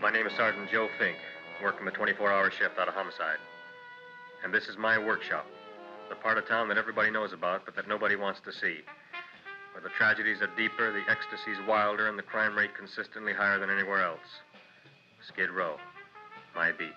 My name is Sergeant Joe Fink, working the 24-hour shift out of homicide. And this is my workshop, the part of town that everybody knows about, but that nobody wants to see. Where the tragedies are deeper, the ecstasy's wilder, and the crime rate consistently higher than anywhere else. Skid Row, my beat.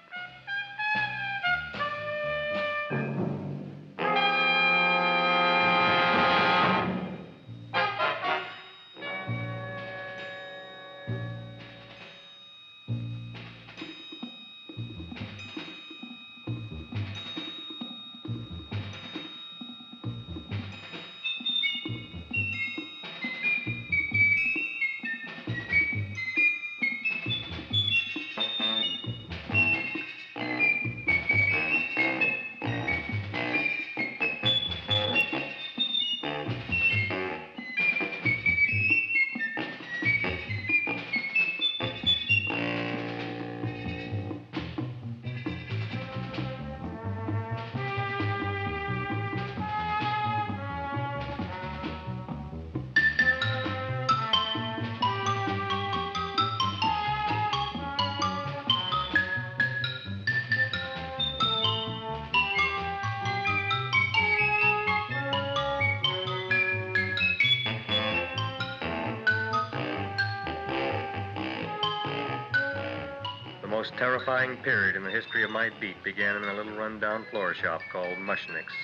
The most terrifying period in the history of my beat began in a little run-down floor shop called Mushnick's.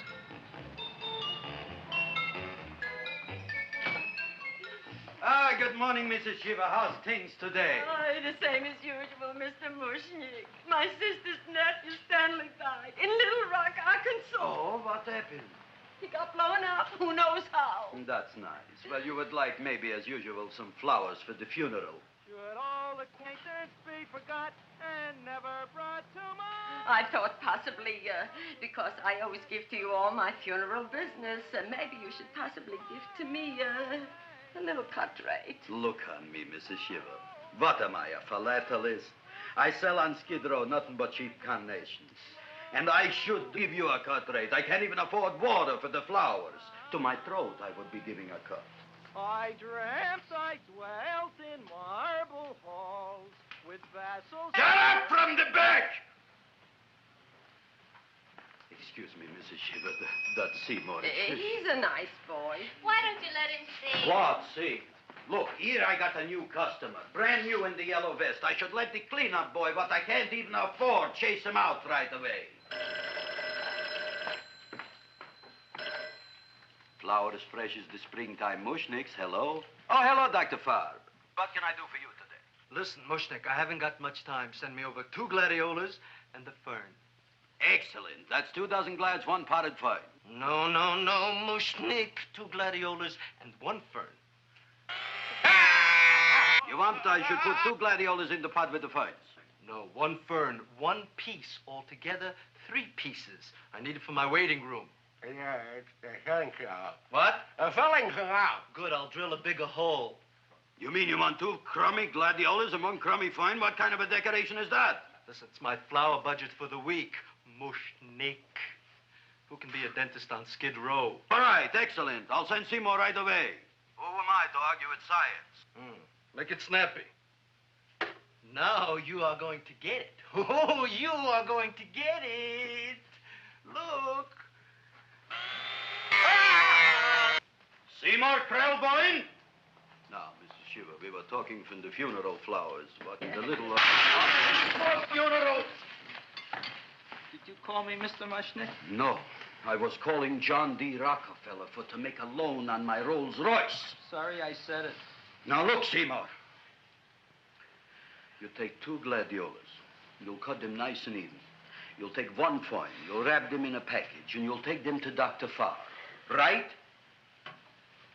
Good morning, Mrs. Shiva. How's things today? Oh, the same as usual, Mr. Mushnick. My sister's nephew, Stanley, died in Little Rock, Arkansas. Oh, what happened? He got blown up. Who knows how? That's nice. Well, you would like, maybe as usual, some flowers for the funeral. Should all acquaintance be forgot and never brought to mind? I thought possibly, because I always give to you all my funeral business, maybe you should possibly give to me, a little cut rate. Look on me, Mrs. Shiva. What am I, a philatelist? I sell on Skid Row nothing but cheap carnations. And I should give you a cut rate. I can't even afford water for the flowers. To my throat, I would be giving a cut. I dreamt I dwelt in marble halls with vassals... Get up from the back! Excuse me, Mrs. Shiva, that's Seymour. He's a nice boy. Why don't you let him see? What, see? Look, here I got a new customer, brand new in the yellow vest. I should let the cleanup boy, but I can't even afford, chase him out right away. Flower as fresh as the springtime Mushnicks. Hello? Oh, hello, Dr. Farb. What can I do for you today? Listen, Mushnick, I haven't got much time. Send me over 2 gladiolas and the fern. Excellent. That's 2 dozen glads, 1 potted fern. No, Mushnick. 2 gladiolas and 1 fern. You want I should put 2 gladiolas in the pot with the ferns? No, 1 fern, 1 piece. Altogether, 3 pieces. I need it for my waiting room. Yeah, it's the filling canal. What? A filling canal. Good, I'll drill a bigger hole. You mean you want 2 crummy gladiolas and 1 crummy fern? What kind of a decoration is that? Listen, it's my flower budget for the week. Mushnick. Who can be a dentist on Skid Row? All right, excellent. I'll send Seymour right away. Who am I to argue with science? Make it snappy. Now you are going to get it. Oh, you are going to get it. Look. Seymour Krelborn? Now, Mrs. Shiva, we were talking from the funeral flowers, but the little... For funeral! Did you call me Mr. Mushnick? No. I was calling John D. Rockefeller for to make a loan on my Rolls Royce. Sorry I said it. Now, look, Seymour. You take 2 gladiolas. You'll cut them nice and even. You'll take 1 fern. You'll wrap them in a package, and you'll take them to Dr. Farr. Right?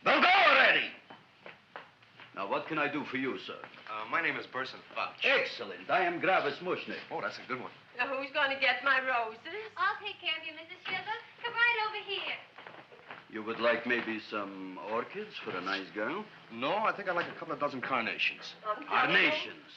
Now go already! Now, what can I do for you, sir? My name is Burson Fouch. Excellent. I am Gravis Mushnick. Oh, that's a good one. Now, who's going to get my roses? I'll take care of you, Mrs. Shiva. Come right over here. You would like maybe some orchids for a nice girl? No, I think I'd like a couple of dozen carnations. Carnations.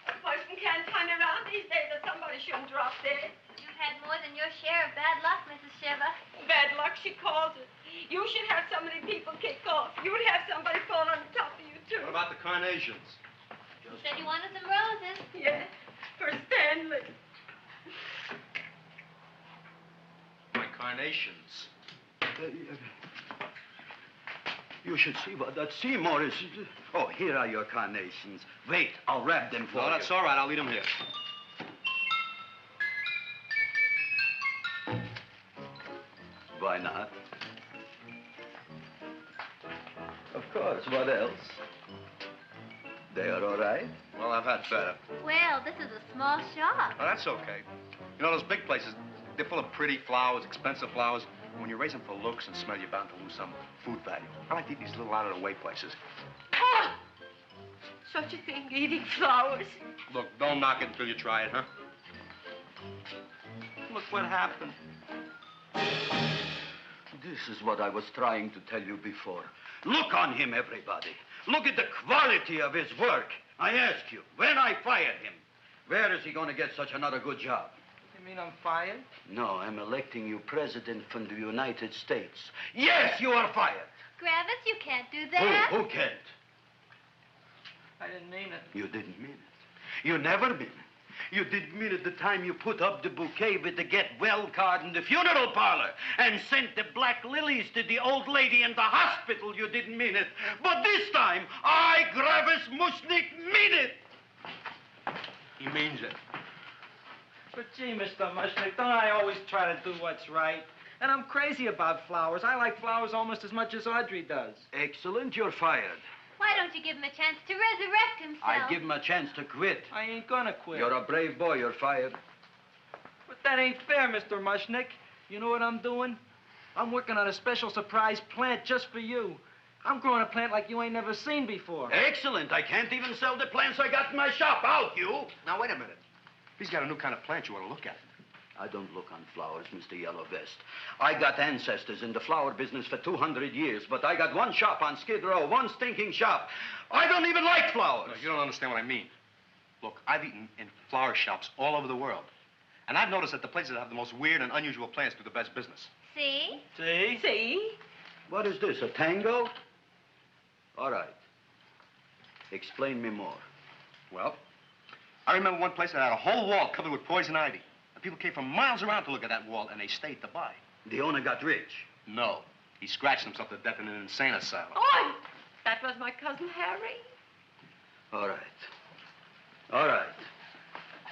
A person can't turn around these days that somebody shouldn't drop dead. You've had more than your share of bad luck, Mrs. Shiva. Bad luck, she calls it. You should have so many people kick off. You would have somebody fall on top of you, too. What about the carnations? You You said you wanted some roses. Yes, for Stanley. My carnations. You should see what that Seymour is. Oh, here are your carnations. Wait, I'll wrap them for you. No, that's all right. I'll leave them here. Why not? Of course, what else? They are all right? Well, I've had better. Well, this is a small shop. Oh, that's okay. You know, those big places, they're full of pretty flowers, expensive flowers. When you raise them for looks and smell, you're bound to lose some food value. I like to eat these little out-of-the-way places. Oh! Such a thing, eating flowers. Look, don't knock it until you try it, huh? Look what happened. This is what I was trying to tell you before. Look on him, everybody. Look at the quality of his work. I ask you, when I fired him, where is he going to get such another good job? You mean I'm fired? No, I'm electing you president from the United States. Yes, you are fired. Gravis, you can't do that. Who can't? I didn't mean it. You didn't mean it. You never mean it. You didn't mean it the time you put up the bouquet with the get well card in the funeral parlor and sent the black lilies to the old lady in the hospital. You didn't mean it. But this time, I, Gravis Mushnick, mean it. He means it. But gee, Mr. Mushnick, don't I always try to do what's right? And I'm crazy about flowers. I like flowers almost as much as Audrey does. Excellent, you're fired. Why don't you give him a chance to resurrect himself? I give him a chance to quit. I ain't gonna quit. You're a brave boy, you're fired. But that ain't fair, Mr. Mushnick. You know what I'm doing? I'm working on a special surprise plant just for you. I'm growing a plant like you ain't never seen before. Excellent. I can't even sell the plants I got in my shop. Out, you. Now, wait a minute. He's got a new kind of plant you ought to look at. I don't look on flowers, Mr. Yellow Vest. I got ancestors in the flower business for 200 years, but I got one shop on Skid Row, one stinking shop. I don't even like flowers. No, you don't understand what I mean. Look, I've eaten in flower shops all over the world. And I've noticed that the places that have the most weird and unusual plants do the best business. See? See? See? What is this, a tango? All right. Explain me more. Well, I remember one place that had a whole wall covered with poison ivy. And people came from miles around to look at that wall, and they stayed to buy. The owner got rich. No. He scratched himself to death in an insane asylum. Oh, that was my cousin Harry. All right. All right.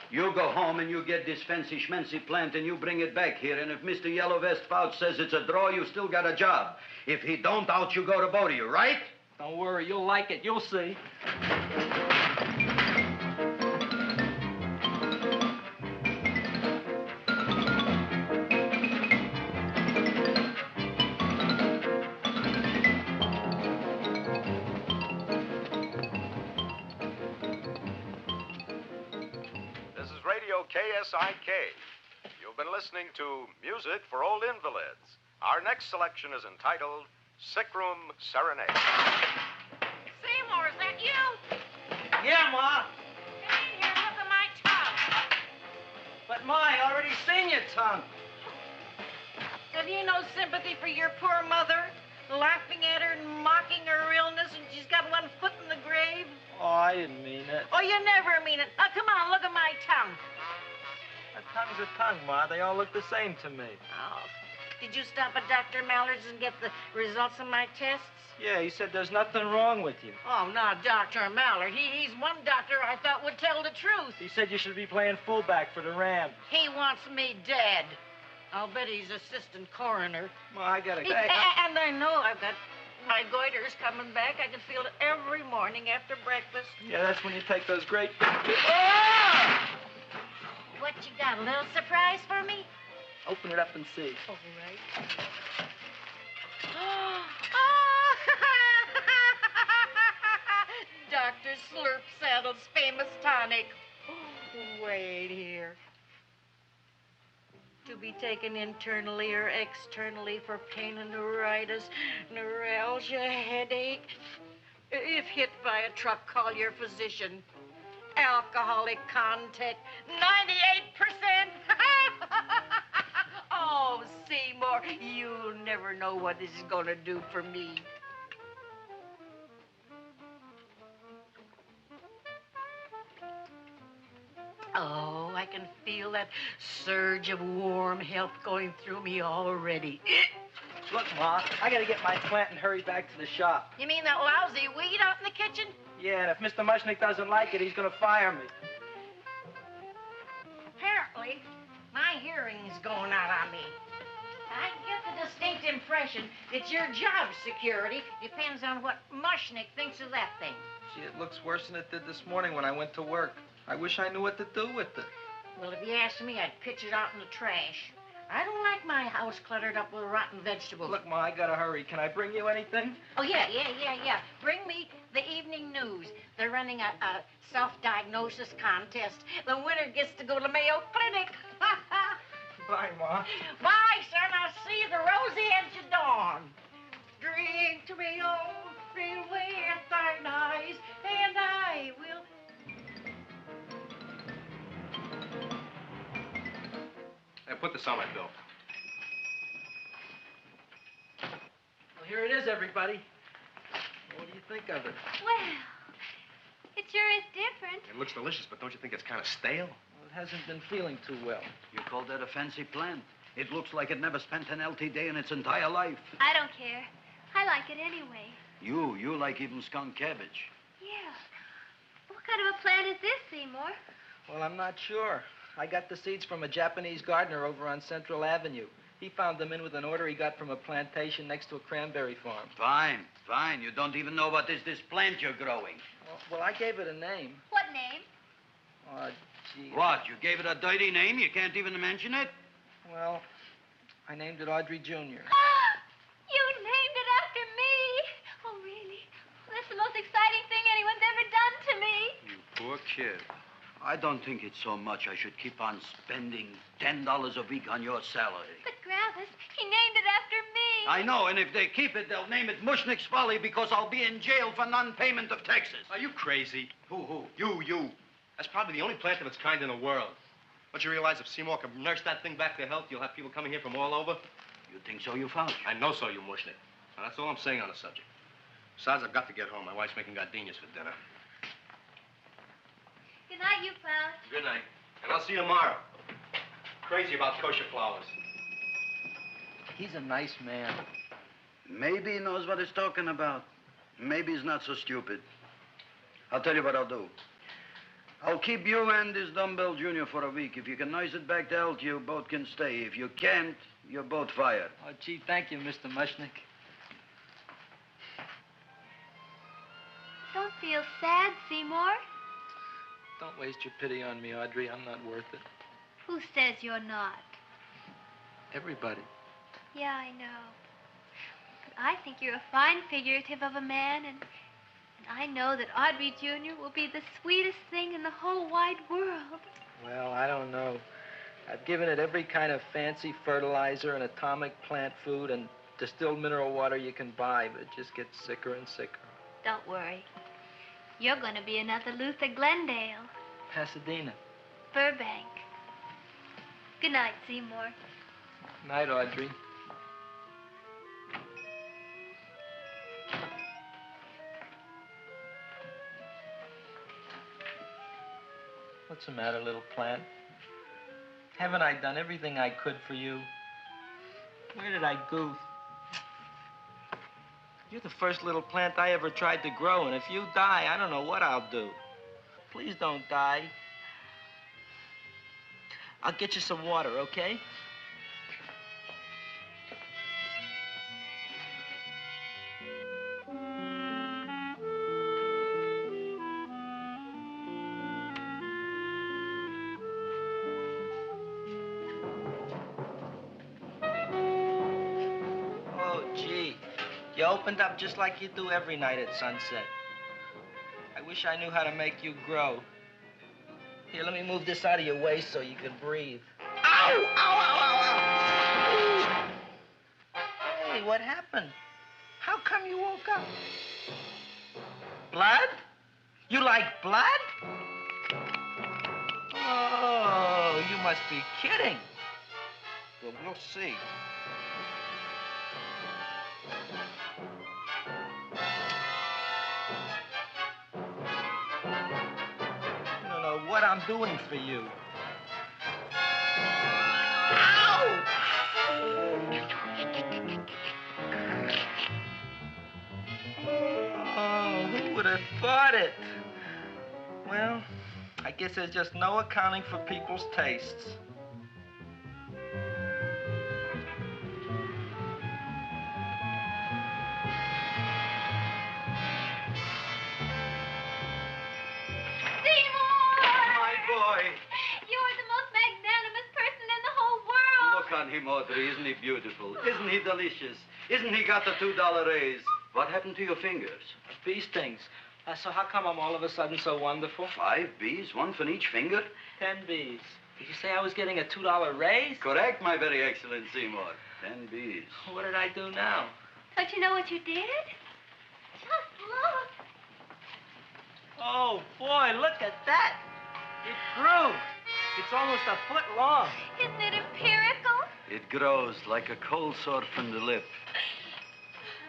You go home and you get this fancy schmancy plant and you bring it back here. And if Mr. Yellow Vest Fouch says it's a draw, you still got a job. If he don't, out you go to both of you, right? Don't worry, you'll like it. You'll see. KSIK. You've been listening to Music for Old Invalids. Our next selection is entitled Sick Room Serenade. Seymour, is that you? Yeah, Ma. Come in here and look at my tongue. But, Ma, I already seen your tongue. Have you no sympathy for your poor mother? Laughing at her and mocking her illness, and she's got one foot in the grave? Oh, I didn't mean it. Oh, you never mean it. Now, come on, look at my tongue. A tongue's a tongue, Ma. They all look the same to me. Oh, did you stop at Dr. Mallard's and get the results of my tests? Yeah, he said there's nothing wrong with you. Oh, not Dr. Mallard. He's one doctor I thought would tell the truth. He said you should be playing fullback for the Rams. He wants me dead. I'll bet he's assistant coroner. Ma, I gotta go. And I know I've got my goiters coming back. I can feel it every morning after breakfast. Yeah, that's when you take those great... Ah! What you got, a little surprise for me? Open it up and see. All right. Dr. Slurp Saddle's famous tonic. Wait here. To be taken internally or externally for pain and neuritis, neuralgia, headache. If hit by a truck, call your physician. Alcoholic contact, 98%. Oh, Seymour, you'll never know what this is going to do for me. Oh, I can feel that surge of warm health going through me already. Look, Ma, I gotta get my plant and hurry back to the shop. You mean that lousy weed out in the kitchen? Yeah, and if Mr. Mushnick doesn't like it, he's gonna fire me. Apparently, my hearing's going out on me. I get the distinct impression that your job security depends on what Mushnick thinks of that thing. Gee, it looks worse than it did this morning when I went to work. I wish I knew what to do with it. Well, if you asked me, I'd pitch it out in the trash. I don't like my house cluttered up with rotten vegetables. Look, Ma, I gotta hurry. Can I bring you anything? Oh, yeah. Bring me the evening news. They're running a self-diagnosis contest. The winner gets to go to Mayo Clinic. Bye, Ma. Bye, son. I'll see you the rosy edge of dawn. Drink to me, oh, feel with thine eyes, and I will... Hey, put this on my bill. Well, here it is, everybody. What do you think of it? Well, it sure is different. It looks delicious, but don't you think it's kind of stale? Well, it hasn't been feeling too well. You call that a fancy plant? It looks like it never spent an LT day in its entire life. I don't care. I like it anyway. You like even skunk cabbage. Yeah. What kind of a plant is this, Seymour? Well, I'm not sure. I got the seeds from a Japanese gardener over on Central Avenue. He found them in with an order he got from a plantation next to a cranberry farm. Fine. You don't even know what is this plant you're growing. Well, I gave it a name. What name? Oh, gee. What, you gave it a dirty name? You can't even mention it? Well, I named it Audrey Jr. You named it after me. Oh, really? That's the most exciting thing anyone's ever done to me. You poor kid. I don't think it's so much I should keep on spending $10 a week on your salary. But Gravis, he named it after me. I know, and if they keep it, they'll name it Mushnick's Folly because I'll be in jail for non-payment of taxes. Are you crazy? Who? You. That's probably the only plant of its kind in the world. Don't you realize if Seymour can nurse that thing back to health, you'll have people coming here from all over? You think so, you found? I know so, you Mushnick. Now, that's all I'm saying on the subject. Besides, I've got to get home. My wife's making gardenias for dinner. Good night, you clown. Good night. And I'll see you tomorrow. Crazy about kosher flowers. He's a nice man. Maybe he knows what he's talking about. Maybe he's not so stupid. I'll tell you what I'll do. I'll keep you and this dumbbell junior for a week. If you can nurse it back to health, you both can stay. If you can't, you're both fired. Oh, gee, thank you, Mr. Mushnick. Don't feel sad, Seymour. Don't waste your pity on me, Audrey. I'm not worth it. Who says you're not? Everybody. Yeah, I know. But I think you're a fine figurative of a man, and I know that Audrey Jr. will be the sweetest thing in the whole wide world. Well, I don't know. I've given it every kind of fancy fertilizer and atomic plant food and distilled mineral water you can buy, but it just gets sicker and sicker. Don't worry. You're going to be another Luther Glendale. Pasadena. Burbank. Good night, Seymour. Night, Audrey. What's the matter, little plant? Haven't I done everything I could for you? Where did I goof? You're the first little plant I ever tried to grow, and if you die, I don't know what I'll do. Please don't die. I'll get you some water, okay? You opened up just like you do every night at sunset. I wish I knew how to make you grow. Here, let me move this out of your way so you can breathe. Ow! Ow, ow, ow, ow! Hey, what happened? How come you woke up? Blood? You like blood? Oh, you must be kidding. Well, we'll see. what I'm doing for you. Oh, who would have thought it? Well, I guess there's just no accounting for people's tastes. You're the most magnanimous person in the whole world. Look on him, Audrey. Isn't he beautiful? Isn't he delicious? Isn't he got the $2 raise? What happened to your fingers? Bee stings. So how come I'm all of a sudden so wonderful? 5 bees, one for each finger? 10 bees. Did you say I was getting a $2 raise? Correct, my very excellent Seymour. 10 bees. What did I do now? Don't you know what you did? Just look. Oh, boy, look at that. It grew. It's almost a foot long. Isn't it empirical? It grows like a cold sore from the lip.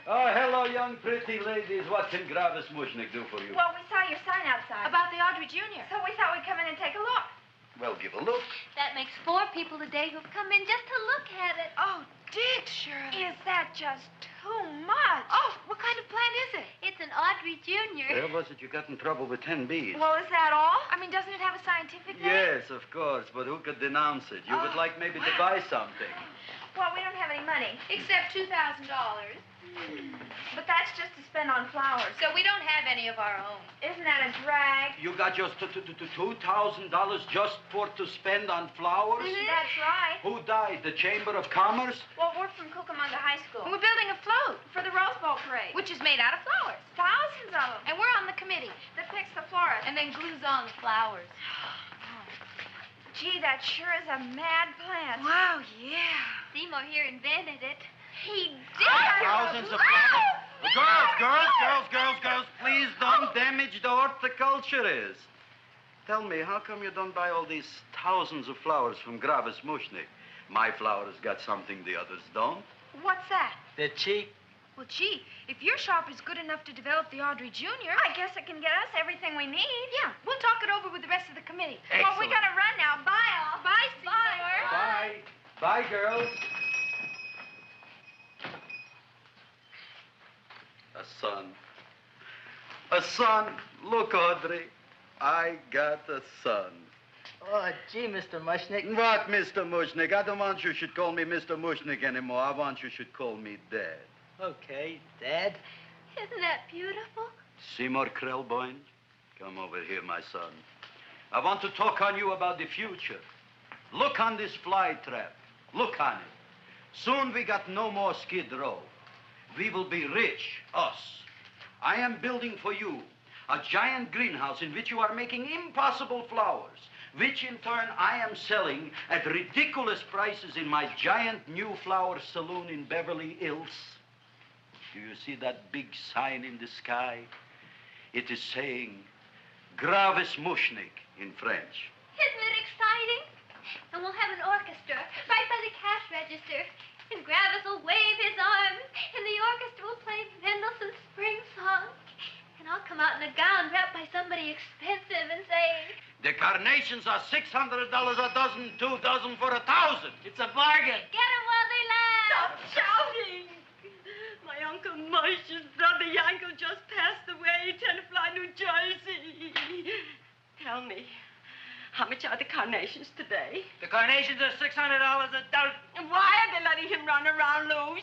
Oh, hello, young pretty ladies. What can Gravis Mushnick do for you? Well, we saw your sign outside. About the Audrey Jr. So we thought we'd come in and take a look. Well, give a look. That makes 4 people today who've come in just to look at it. Oh, Dick, Shirley. Is that just too much? Oh, what kind of plant is it? It's an Audrey Jr. Where was it you got in trouble with 10 bees? Well, is that all? I mean, doesn't it have a scientific name? Yes, of course, but who could denounce it? You would like maybe to buy something. Well, we don't have any money. Except $2,000. But that's just to spend on flowers. So we don't have any of our own. Isn't that a drag? You got just $2,000 just to spend on flowers? That's right. Who died? The Chamber of Commerce? Well, we're from Cucamonga High School. And we're building a float, For the Rose Bowl parade. which is made out of flowers. Thousands of them. And we're on the committee. That picks the florist. And then glues on the flowers. Gee, that sure is a mad plant. Wow, yeah. Seymour here invented it. He did. Thousands of flowers. Girls, please don't damage the horticulturist. Tell me, how come you don't buy all these thousands of flowers from Gravis Mushnick? My flowers got something the others don't. What's that? They're cheap. Well, gee, if your shop is good enough to develop the Audrey Jr., I guess it can get us everything we need. Yeah, we'll talk it over with the rest of the committee. Well, we gotta run now. Bye, all. Bye, Seymour. Bye. Bye, girls. A son. A son. Look, Audrey. I got a son. Oh, gee, Mr. Mushnick. What, Mr. Mushnick? I don't want you should call me Mr. Mushnick anymore. I want you should call me Dad. Okay, Dad. Isn't that beautiful? Seymour Krelborn, come over here, my son. I want to talk on you about the future. Look on this fly trap. Look on it. Soon we got no more Skid Row. We will be rich, us. I am building for you a giant greenhouse in which you are making impossible flowers, which in turn I am selling at ridiculous prices in my giant new flower saloon in Beverly Hills. Do you see that big sign in the sky? It is saying Gravis Mushnick in French. Isn't it exciting? And we'll have an orchestra right by the cash register. And Gravis will wave his arms, and the orchestra will play Mendelssohn's Spring Song. And I'll come out in a gown wrapped by somebody expensive and say, The carnations are $600 a dozen, 2 dozen for 1,000. It's a bargain. get 'em while they last. Stop shouting! My Uncle Mush's brother Yankel just passed away, Tenafly, New Jersey. Tell me, how much are the carnations today? The carnations are $600 a dozen. And why are they letting him run around loose?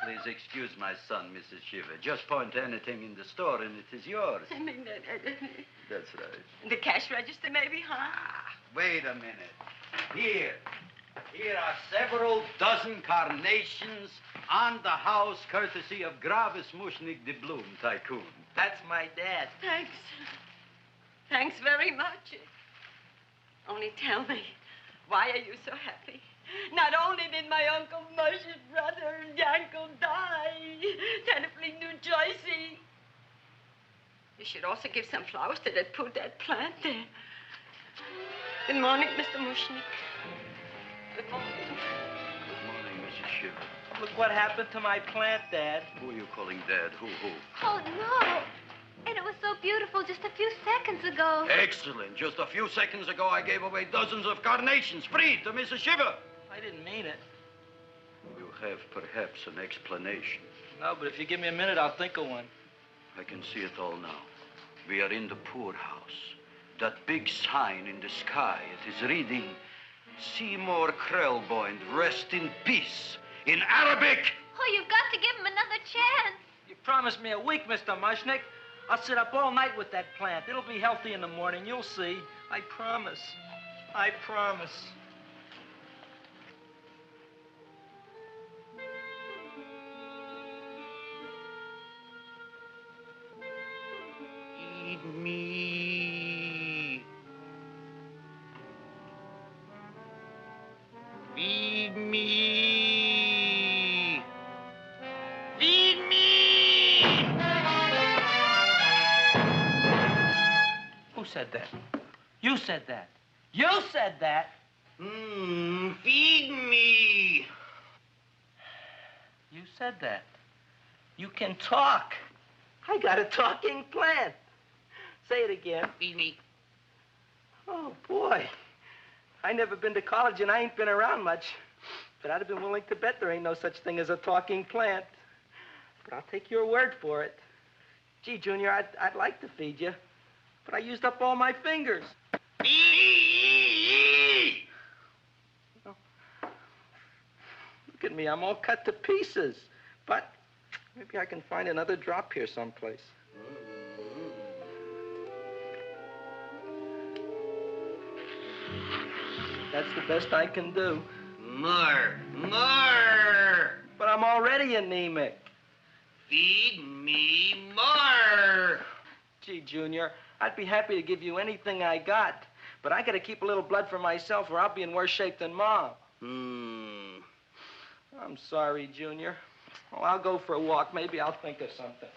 Please excuse my son, Mrs. Shiver. Just point to anything in the store and it is yours. I mean, That's right. the cash register maybe, huh? Wait a minute. Here are several dozen carnations on the house, courtesy of Gravis Mushnick, the Bloom Tycoon. That's my dad. Thanks. Thanks very much. Only tell me, why are you so happy? Not only did my Uncle Mush's brother Yankel die, Tenafly, New Jersey, you should also give some flowers to that poor dead plant there. Good morning, Mr. Mushnick. Good morning. Good morning, Mrs. Shiver. Look what happened to my plant, Dad. Who are you calling Dad? Who? Oh, no. And it was so beautiful just a few seconds ago. Excellent. Just a few seconds ago, I gave away dozens of carnations free to Mrs. Shiver. I didn't mean it. You have perhaps an explanation. No, but if you give me a minute, I'll think of one. I can see it all now. We are in the poorhouse. That big sign in the sky, it is reading, Seymour Krelborn, rest in peace, in Arabic. Oh, you've got to give him another chance. You promised me a week, Mr. Mushnick. I'll sit up all night with that plant. It'll be healthy in the morning. You'll see. I promise. I promise. Feed me. Feed me. Feed me. Who said that? You said that. You said that. Feed me. You said that. You can talk. I got a talking plant. Say it again. Feed me. Oh, boy. I never been to college and I ain't been around much. But I'd have been willing to bet there ain't no such thing as a talking plant. But I'll take your word for it. Gee, Junior, I'd like to feed you. But I used up all my fingers. Oh. Look at me, I'm all cut to pieces. But maybe I can find another drop here someplace. That's the best I can do. More. But I'm already anemic. Feed me more. Gee, Junior, I'd be happy to give you anything I got. But I gotta keep a little blood for myself or I'll be in worse shape than Mom. I'm sorry, Junior. Well, I'll go for a walk. Maybe I'll think of something.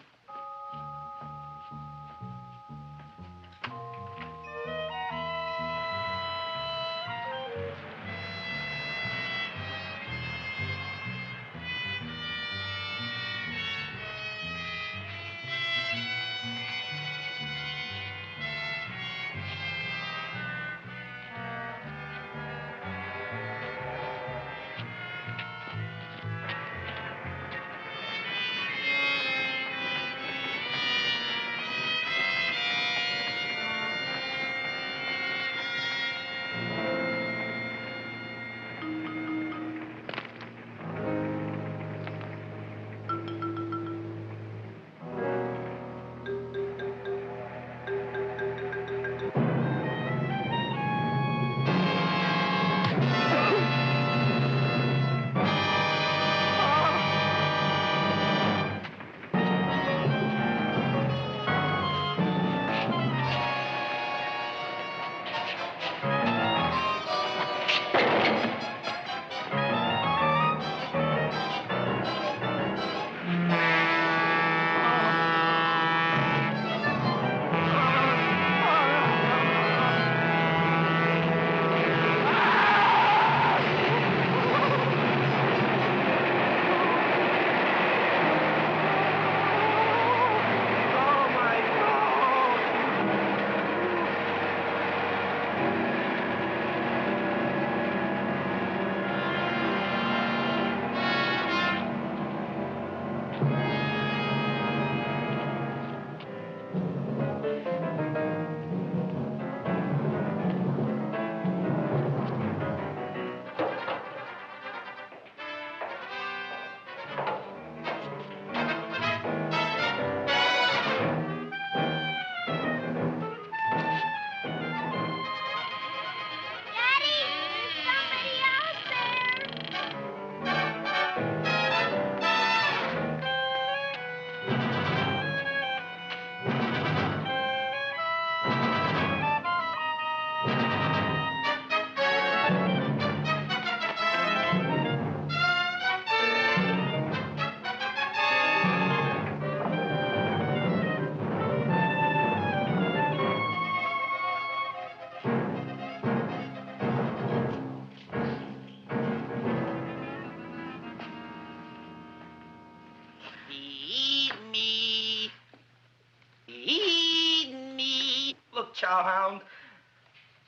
chowhound.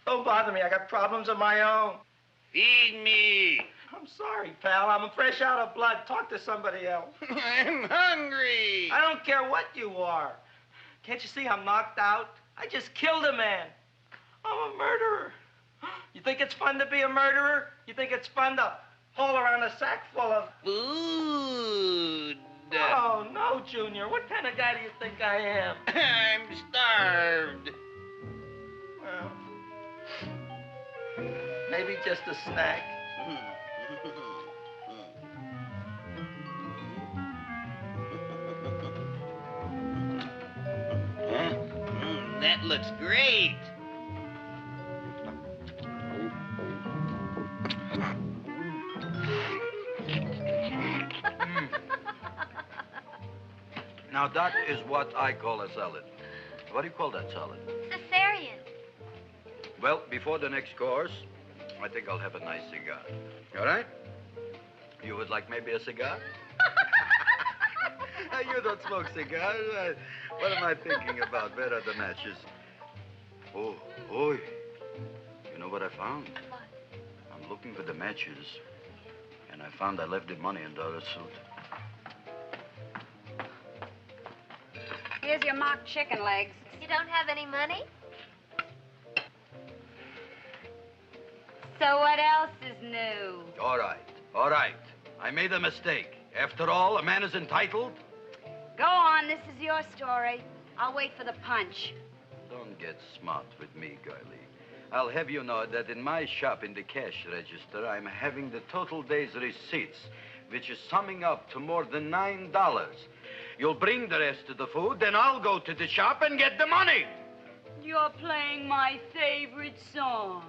Don't bother me. I got problems of my own. Feed me. I'm sorry, pal. I'm fresh out of blood. Talk to somebody else. I'm hungry. I don't care what you are. Can't you see I'm knocked out? I just killed a man. I'm a murderer. You think it's fun to be a murderer? You think it's fun to haul around a sack full of... Food. Oh, no, Junior. What kind of guy do you think I am? I'm starved. Well, maybe just a snack. Huh? That looks great. Now, that is what I call a salad. What do you call that salad? Cesarean. Well, before the next course, I think I'll have a nice cigar. All right? You would like maybe a cigar? You don't smoke cigars. What am I thinking about? Where are the matches? Oh, you know what I found? What? I'm looking for the matches, and I found I left the money in the other suit. Here's your mock chicken legs. You don't have any money? So what else is new? All right. I made a mistake. After all, a man is entitled. Go on, this is your story. I'll wait for the punch. Don't get smart with me, girlie. I'll have you know that in my shop in the cash register, I'm having the total day's receipts, which is summing up to more than $9. You'll bring the rest of the food, then I'll go to the shop and get the money. You're playing my favorite song.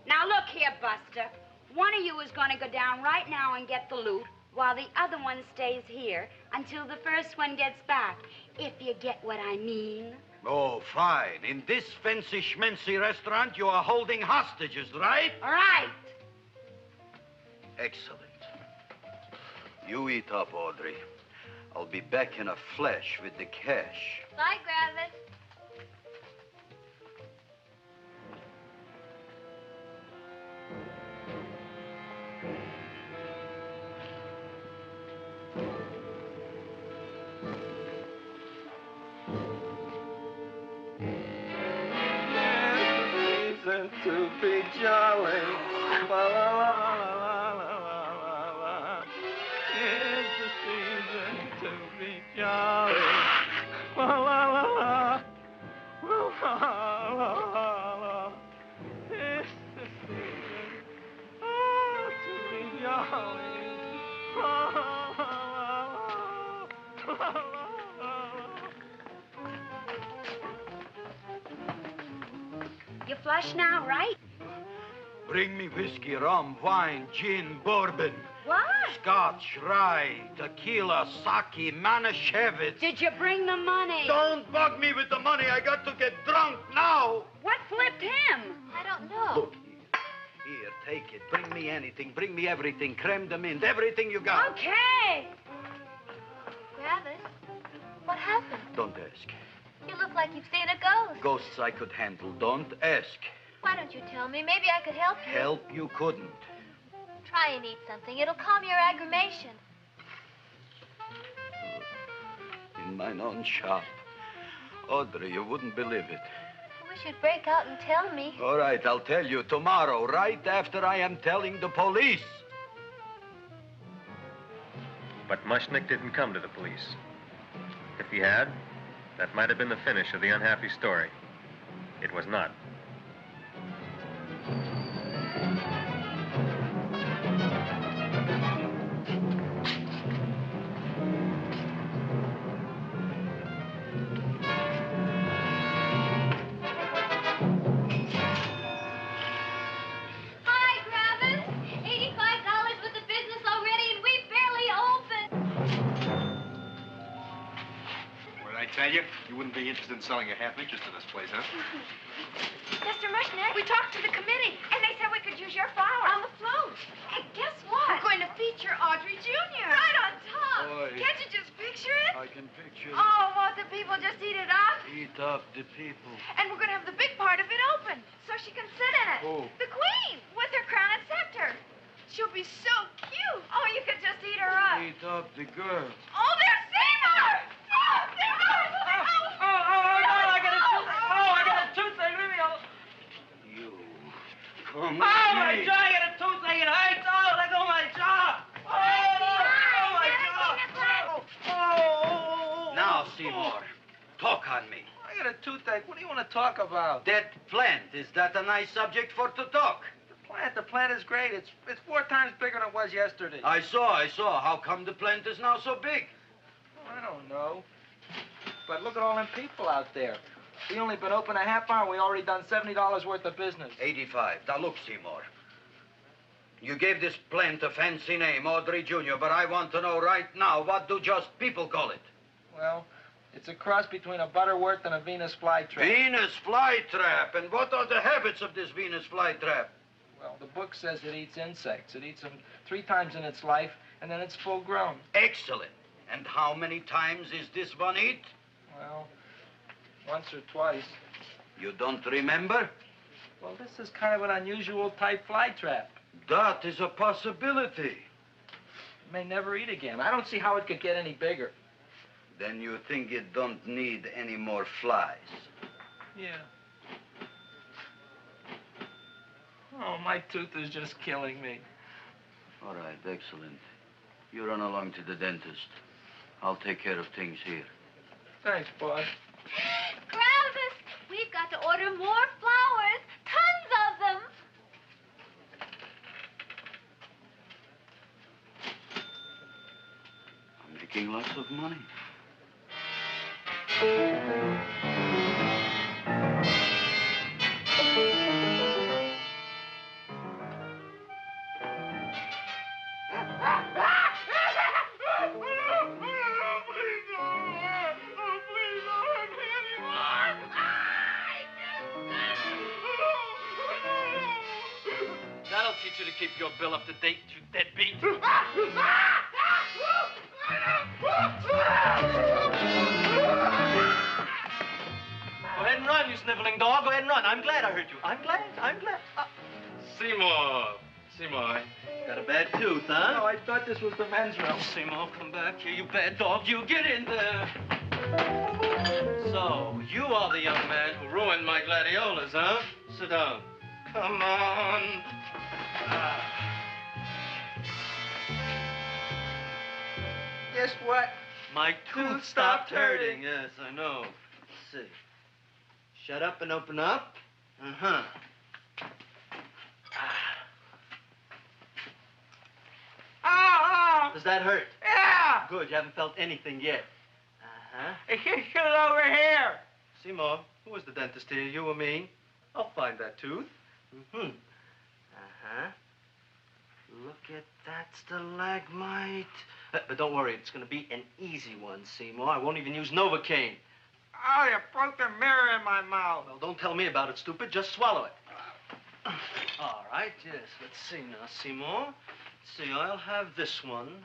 Now look here, Buster. One of you is going to go down right now and get the loot, while the other one stays here until the first one gets back, if you get what I mean. Oh, fine. In this fancy schmancy restaurant, you are holding hostages, right? All right. Excellent. You eat up, Audrey. I'll be back in a flash with the cash. Bye, Gravis. To be jolly. La, la, la, la, la, la, la. It's the season to be jolly. La, la, la, la. La, la, la, la. It's the season to be jolly. La, la, la, la, la, la. You flush now, right? Bring me whiskey, rum, wine, gin, bourbon. What? Scotch, rye, tequila, sake, Manischewitz. Did you bring the money? Don't bug me with the money. I got to get drunk now. What flipped him? I don't know. Look, here, take it. Bring me anything. Bring me everything. Creme de menthe, everything you got. Okay. Gravis, what happened? Don't ask. You look like you've seen a ghost. Ghosts I could handle. Don't ask. Why don't you tell me? Maybe I could help you. Help you couldn't. Try and eat something. It'll calm your aggravation. In mine own shop. Audrey, you wouldn't believe it. I wish you'd break out and tell me. All right, I'll tell you tomorrow, right after I am telling the police. But Mushnick didn't come to the police. If he had, that might have been the finish of the unhappy story. It was not. Hi, Gravis. $85 with the business already, and we barely opened. What did I tell you? You wouldn't be interested in selling a half interest in this place, huh? Mr. Mushnick, we talked to the committee, and they said we could use your flour on the float. And guess what? We're going to feature Audrey Jr. Right on top. Boy. Can't you just picture it? I can picture it. Oh, won't the people just eat it up? Eat up the people. And we're going to have the big part of it open so she can sit in it. Who? The queen with her crown and scepter. She'll be so cute. Oh, you could just eat her up. Eat up the girls. Oh, there's Seymour! Oh, Seymour! I got a toothache. Leave me alone. You. Come Oh, my here. jaw, I got a toothache. It hurts. Oh, let go of my jaw. Now, Seymour, talk on me. I got a toothache. What do you want to talk about? That plant, is that a nice subject for to talk? The plant is great. It's 4 times bigger than it was yesterday. I saw. How come the plant is now so big? Oh, I don't know. But look at all them people out there. We only been open a half hour. We already done $70 worth of business. 85. Now, look, Seymour. You gave this plant a fancy name, Audrey Jr., but I want to know right now, what do just people call it? Well, it's a cross between a butterworth and a Venus flytrap. Venus flytrap. And what are the habits of this Venus flytrap? Well, the book says it eats insects. It eats them 3 times in its life, and then it's full grown. Excellent. And how many times is this one eat? Well, once or twice. You don't remember? Well, this is kind of an unusual type flytrap. That is a possibility. It may never eat again. I don't see how it could get any bigger. Then you think it don't need any more flies? Yeah. Oh, my tooth is just killing me. All right, excellent. You run along to the dentist. I'll take care of things here. Thanks, bud. Gravis, we've got to order more flowers. Tons of them. I'm making lots of money. That'll teach you to keep your bill up to date, you deadbeat. Go ahead and run, you sniveling dog. Go ahead and run. I'm glad I hurt you. I'm glad. Seymour, got a bad tooth, huh? No, I thought this was the men's room. Seymour, come back here, you bad dog. You get in there. So, you are the young man who ruined my gladiolas, huh? Sit down. Come on. Guess what? My tooth stopped hurting. Yes, I know. Let's see. Shut up and open up. Uh-huh. Oh! Does that hurt? Yeah! Good, you haven't felt anything yet. Uh-huh. It's just over here. Seymour, who was the dentist here, you or me? I'll find that tooth. Mm-hmm. Uh-huh. Look at that stalagmite. But don't worry, it's going to be an easy one, Seymour. I won't even use Novocaine. Oh, you broke the mirror in my mouth. Well, don't tell me about it, stupid. Just swallow it. All right, yes. Let's see now, Seymour. Let's see, I'll have this one,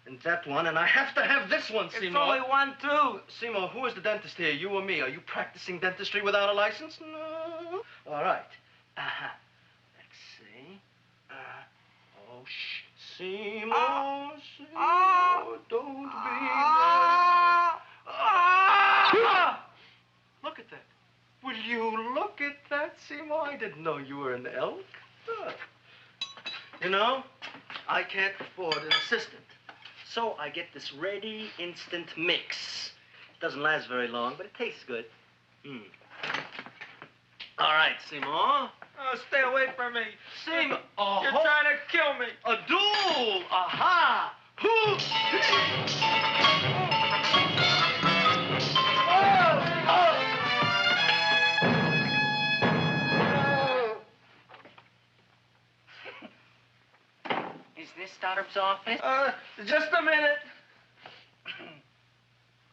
and that one, and I have to have this one, Seymour. It's only one tooth. Seymour, who is the dentist here, you or me? Are you practicing dentistry without a license? No. All right. Uh-huh. Let's see. Oh, shh. Seymour, Seymour, don't be mad. Look at that. Will you look at that, Seymour? I didn't know you were an elk. You know, I can't afford an assistant. So I get this ready instant mix. It doesn't last very long, but it tastes good. All right, Seymour. Oh, stay away from me. Seymour. You're trying to kill me. A duel. Aha. Is this Stoddard's office? Just a minute.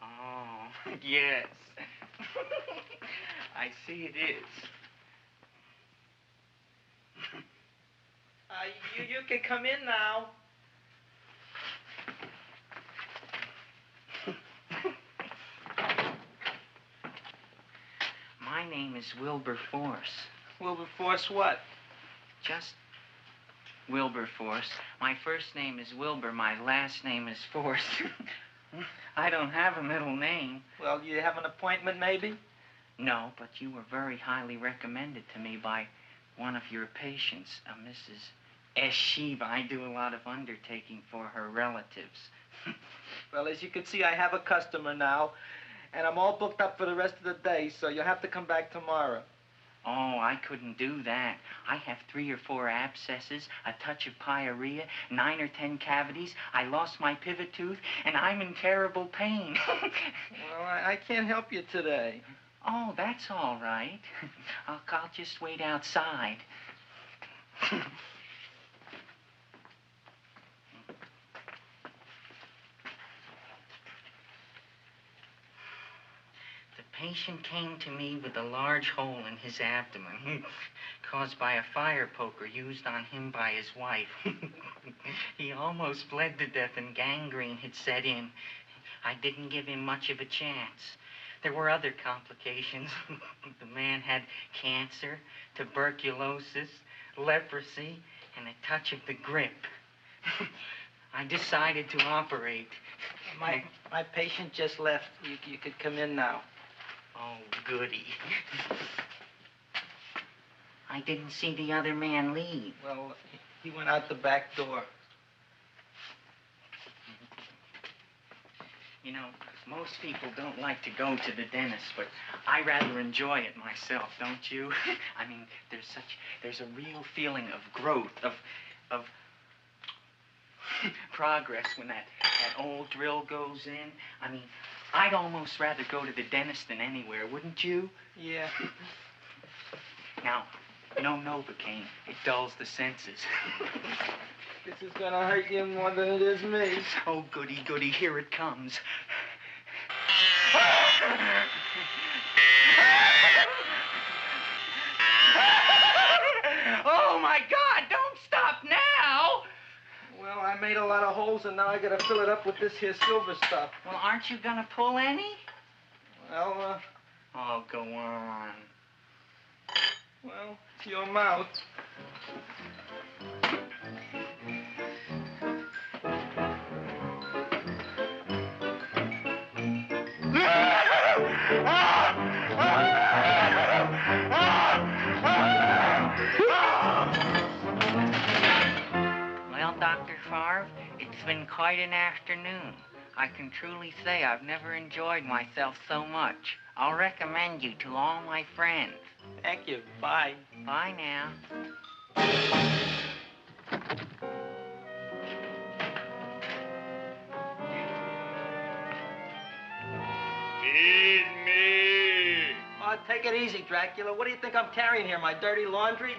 Oh, yes. I see it is. You can come in now. is Wilberforce. Wilberforce what? Just Wilberforce. My first name is Wilbur. My last name is Force. I don't have a middle name. Well, you have an appointment, maybe? No, but you were very highly recommended to me by one of your patients, Mrs. S. Shiva. I do a lot of undertaking for her relatives. Well, as you can see, I have a customer now, and I'm all booked up for the rest of the day, so you'll have to come back tomorrow. Oh, I couldn't do that. I have 3 or 4 abscesses, a touch of pyorrhea, 9 or 10 cavities. I lost my pivot tooth, and I'm in terrible pain. Well, I can't help you today. Oh, that's all right. I'll just wait outside. The patient came to me with a large hole in his abdomen caused by a fire poker used on him by his wife. He almost bled to death and gangrene had set in. I didn't give him much of a chance. There were other complications. The man had cancer, tuberculosis, leprosy, and a touch of the grip. I decided to operate. My patient just left. You could come in now. Oh, goody. I didn't see the other man leave. Well, he went out the back door. You know, most people don't like to go to the dentist, but I rather enjoy it myself, don't you? I mean, there's a real feeling of growth, of progress when that old drill goes in. I mean, I'd almost rather go to the dentist than anywhere, wouldn't you? Yeah. Now, no Novocaine. It dulls the senses. This is gonna hurt you more than it is me. Oh, goody, goody, here it comes. Oh, my God, don't stop now! Well, I made a lot of holes, and now I gotta fill it up with this here silver stuff. Well, aren't you gonna pull any? Well, Oh, go on. Well, it's your mouth. Well, Dr. Favre, it's been quite an afternoon. I can truly say I've never enjoyed myself so much. I'll recommend you to all my friends. Thank you. Bye. Bye now. Feed me. Oh, take it easy, Dracula. What do you think I'm carrying here, my dirty laundry?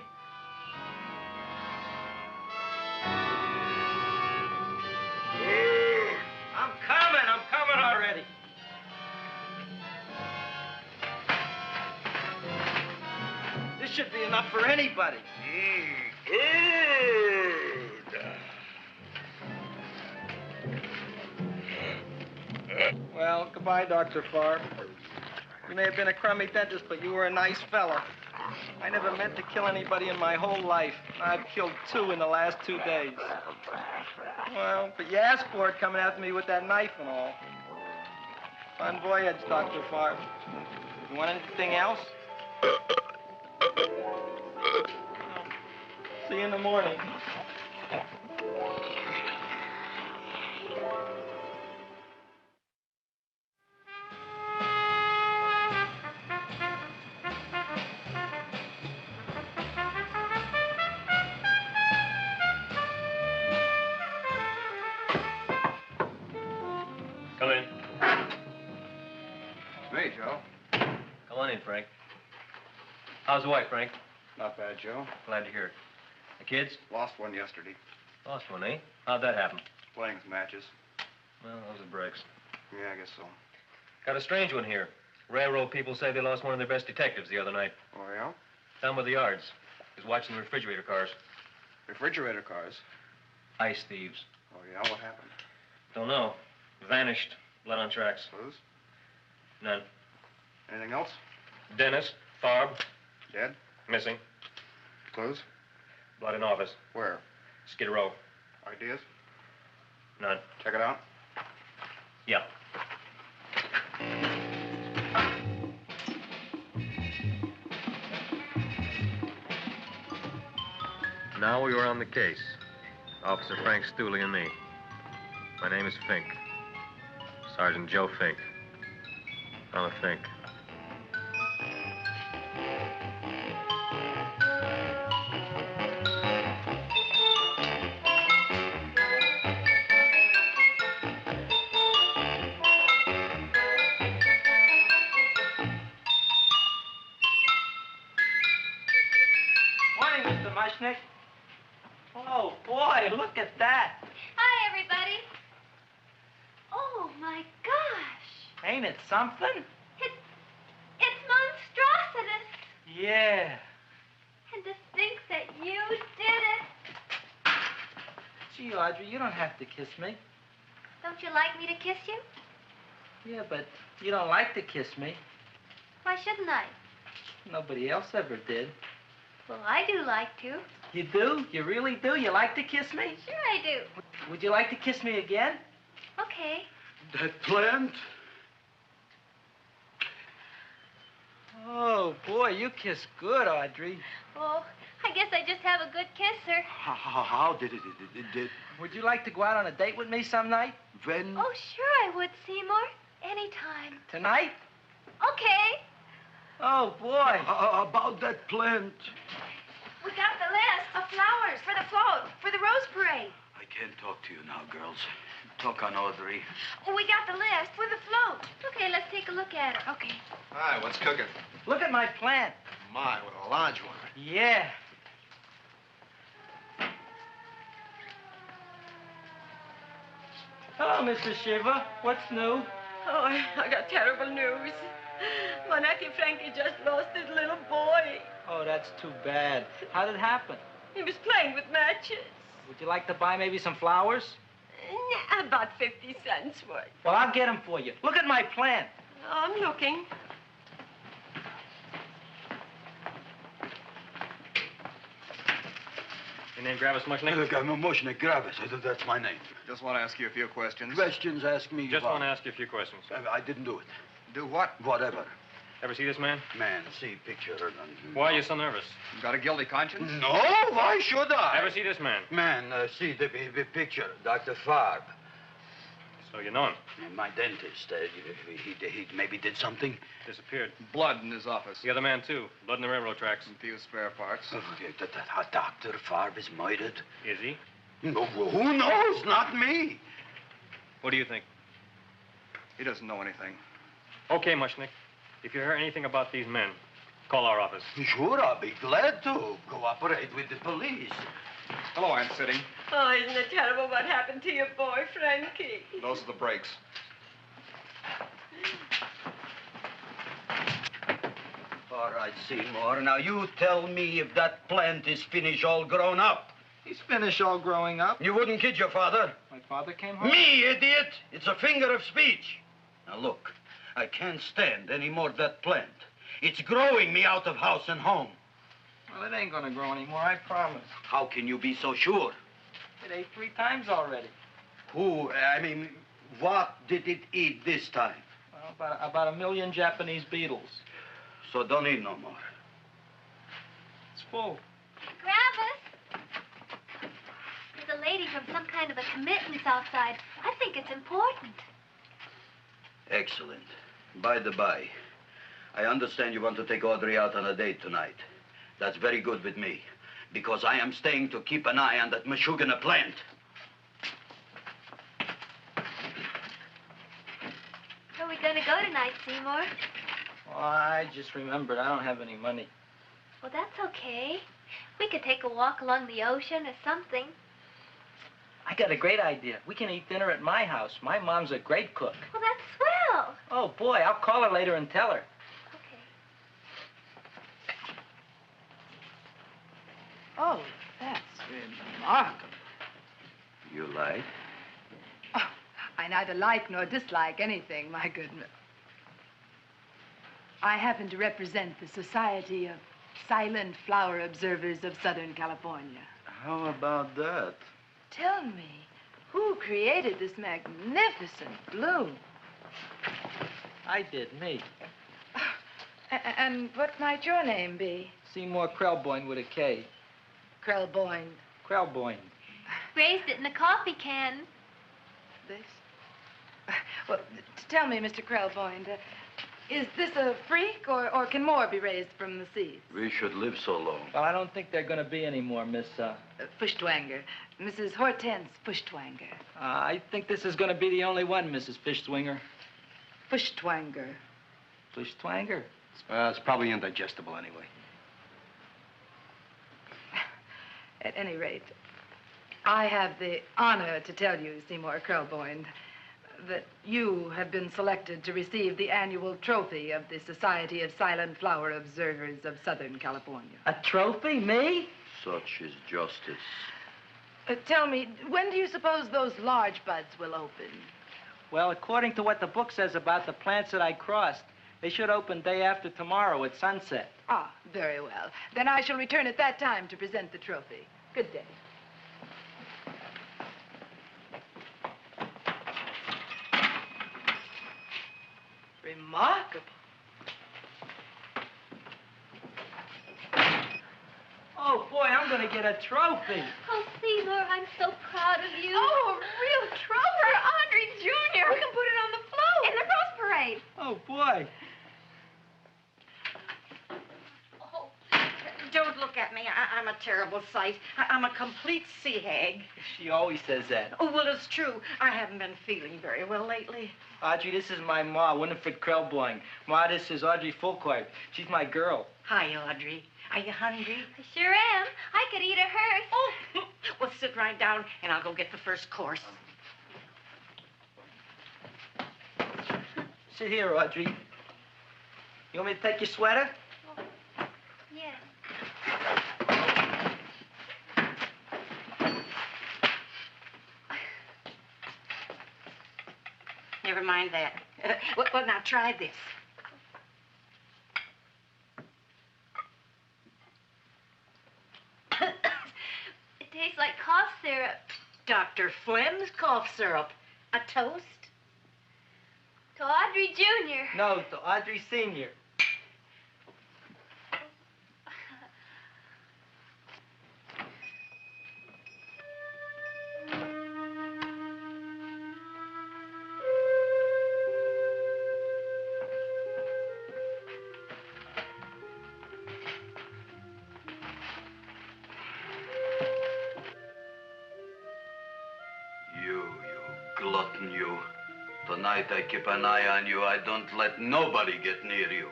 I'm coming already. This should be enough for anybody. Well, goodbye, Dr. Favre. You may have been a crummy dentist, but you were a nice fella. I never meant to kill anybody in my whole life. I've killed 2 in the last 2 days. Well, but you asked for it coming after me with that knife and all. Fun voyage, Dr. Favre. You want anything else? See you in the morning. Come in. Hey, Joe. Come on in, Frank. How's the wife, Frank? Not bad, Joe. Glad to hear it. The kids? Lost one yesterday. Lost one, eh? How'd that happen? Playing some matches. Well, those are breaks. Yeah, I guess so. Got a strange one here. Railroad people say they lost one of their best detectives the other night. Oh, yeah? Down by the yards. He was watching the refrigerator cars. Refrigerator cars? Ice thieves. Oh, yeah? What happened? Don't know. Vanished. Blood on tracks. Clues? None. Anything else? Dennis, Barb. Dead? Missing. Clues? Blood in office. Where? Skid Row. Ideas? None. Check it out. Yeah. Now we were on the case. Officer Frank Stooley and me. My name is Fink. Sergeant Joe Fink. I'm a Fink. Morning, Mr. Mushnick. Oh, boy, look at that. Hi, everybody. Oh, my gosh. Ain't it something? It's monstrositous. Yeah. And to think that you did it. Gee, Audrey, you don't have to kiss me. Don't you like me to kiss you? Yeah, but you don't like to kiss me. Why shouldn't I? Nobody else ever did. Well, I do like to. You do? You really do? You like to kiss me? Sure I do. Would you like to kiss me again? Okay. That plant? Oh, boy, you kiss good, Audrey. Oh, I guess I just have a good kisser. How did it? Would you like to go out on a date with me some night? When? Oh, sure I would, Seymour. Anytime. Tonight? Okay. Oh, boy. About that plant. We got the list of flowers for the float, for the rose parade. I can't talk to you now, girls. Talk on Audrey. We got the list for the float. Okay, let's take a look at it. Okay. Hi, what's cooking? Look at my plant. My, with a large one. Yeah. Hello, Mr. Shiva. What's new? Oh, I got terrible news. My nephew Frankie just lost his little boy. Oh, that's too bad. How did it happen? He was playing with matches. Would you like to buy maybe some flowers? About 50 cents worth. Well, I'll get them for you. Look at my plant. I'm looking. Your name Gravis Mushnick? Look, I'm a Mushnick, Gravis. That's my name. Just want to ask you a few questions. Questions, ask me. Just what? want to ask you a few questions. I didn't do it. Do what? Whatever. Ever see this man? Man, see picture. Why are you so nervous? You got a guilty conscience? No, why should I? Ever see this man? Man, see the picture. Dr. Farb. So you know him? My dentist. He maybe did something. Disappeared. Blood in his office. The other man, too. Blood in the railroad tracks. And a few spare parts. Dr. Farb is murdered. Is he? No, who knows? Not me. What do you think? He doesn't know anything. Okay, Mushnick. If you hear anything about these men, call our office. Sure, I'll be glad to cooperate with the police. Hello, Aunt Sitting. Oh, isn't it terrible what happened to your boy, Frankie? Those are the brakes. All right, Seymour. Now, you tell me if that plant is finished all grown up. He's finished all growing up. You wouldn't kid your father? My father came home? Me, idiot! It's a finger of speech. Now, look, I can't stand any more of that plant. It's growing me out of house and home. Well, it ain't gonna grow anymore, I promise. How can you be so sure? It ate 3 times already. What did it eat this time? Well, about 1 million Japanese beetles. So don't eat no more. It's full. Gravis! There's a lady from some kind of a committance outside. I think it's important. Excellent. By the by, I understand you want to take Audrey out on a date tonight. That's very good with me, because I am staying to keep an eye on that Meshuggah plant. Where are we going to go tonight, Seymour? Well, I just remembered I don't have any money. Well, that's okay. We could take a walk along the ocean or something. I got a great idea. We can eat dinner at my house. My mom's a great cook. Well, that's swell. Oh, boy, I'll call her later and tell her. Okay. Oh, that's remarkable. You like? Oh, I neither like nor dislike anything, my goodness. I happen to represent the Society of Silent Flower Observers of Southern California. How about that? Tell me, who created this magnificent bloom? I did, me. And what might your name be? Seymour Krelborn with a K. Krelborn. Krelborn. Raised it in a coffee can. This? Well, tell me, Mr. Krelborn, is this a freak, or can more be raised from the seeds? We should live so long. Well, I don't think there are going to be any more, Miss, Fuschtwanger. Mrs. Hortense Fuschtwanger. I think this is going to be the only one, Mrs. Fishswinger. Fuschtwanger. Fishswanger? It's probably indigestible anyway. At any rate, I have the honor to tell you, Seymour Krelborn, that you have been selected to receive the annual trophy of the Society of Silent Flower Observers of Southern California. A trophy? Me? Such is justice. Tell me, when do you suppose those large buds will open? Well, according to what the book says about the plants that I crossed, they should open day after tomorrow at sunset. Ah, very well. Then I shall return at that time to present the trophy. Good day. Remarkable. Oh, boy, I'm going to get a trophy. Oh, Seymour, I'm so proud of you. Oh, a real trophy for Audrey Jr. We can put it on the float. In the Rose Parade. Oh, boy. Don't look at me. I'm a terrible sight. I'm a complete sea hag. She always says that. Oh, well, it's true. I haven't been feeling very well lately. Audrey, this is my ma, Winifred Krelborn. Ma, this is Audrey Fulquard. She's my girl. Hi, Audrey. Are you hungry? I sure am. I could eat a hearse. Oh, well, sit right down, and I'll go get the first course. Sit here, Audrey. You want me to take your sweater? Yes. Never mind that. Well, now try this. It tastes like cough syrup. Dr. Flynn's cough syrup. A toast? To Audrey Jr. No, to Audrey Sr. You glutton, you. Tonight I keep an eye on you. I don't let nobody get near you.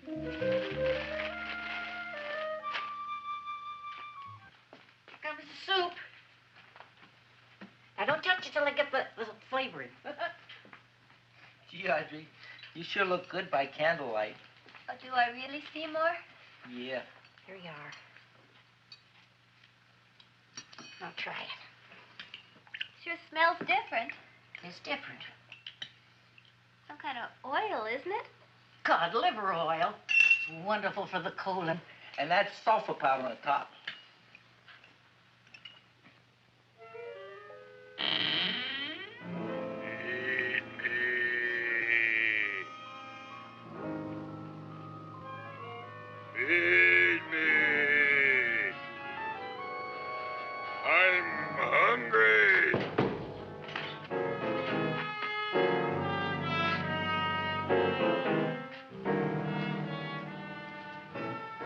Here comes the soup. Now, don't touch it till I get the flavoring. Gee, Audrey, you sure look good by candlelight. Oh, do I really, Seymour? Yeah. Here you are. Now try it. Sure smells different. It's different. Some kind of oil, isn't it? Cod liver oil. It's wonderful for the colon. And that's sulfur powder on the top. Feed me. I'm hungry.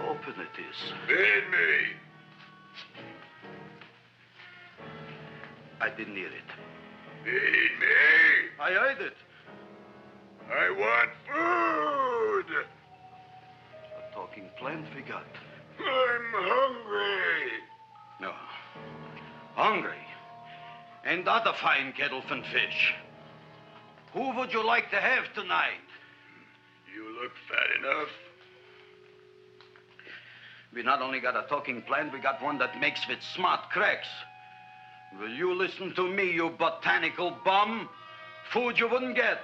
Open it is. Feed me. I didn't hear it. Feed me. I heard it. I want food. A talking plant we got. I'm hungry. No. Hungry. And other fine kettlefen fish. Who would you like to have tonight? You look fat enough. We not only got a talking plant, we got one that makes with smart cracks. Will you listen to me, you botanical bum? Food you wouldn't get.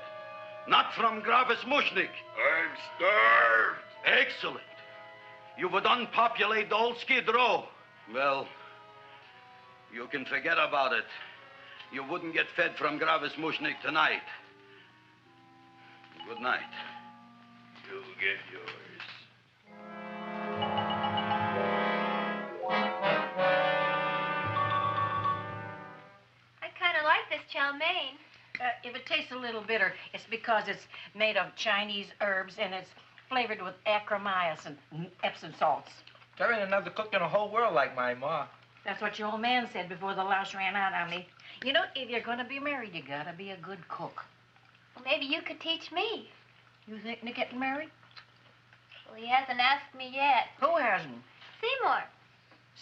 Not from Gravis Mushnick. I'm starved. Excellent. You would unpopulate the old Skid Row. Well, you can forget about it. You wouldn't get fed from Gravis Mushnick tonight. Good night. You'll get yours. I kind of like this chow mein. If it tastes a little bitter, it's because it's made of Chinese herbs and it's flavored with acromyas and Epsom salts. There ain't another cook in the whole world like my ma. That's what your old man said before the louse ran out on me. You know, if you're going to be married, you got to be a good cook. Well, maybe you could teach me. You thinking of getting married? Well, he hasn't asked me yet. Who hasn't? Seymour.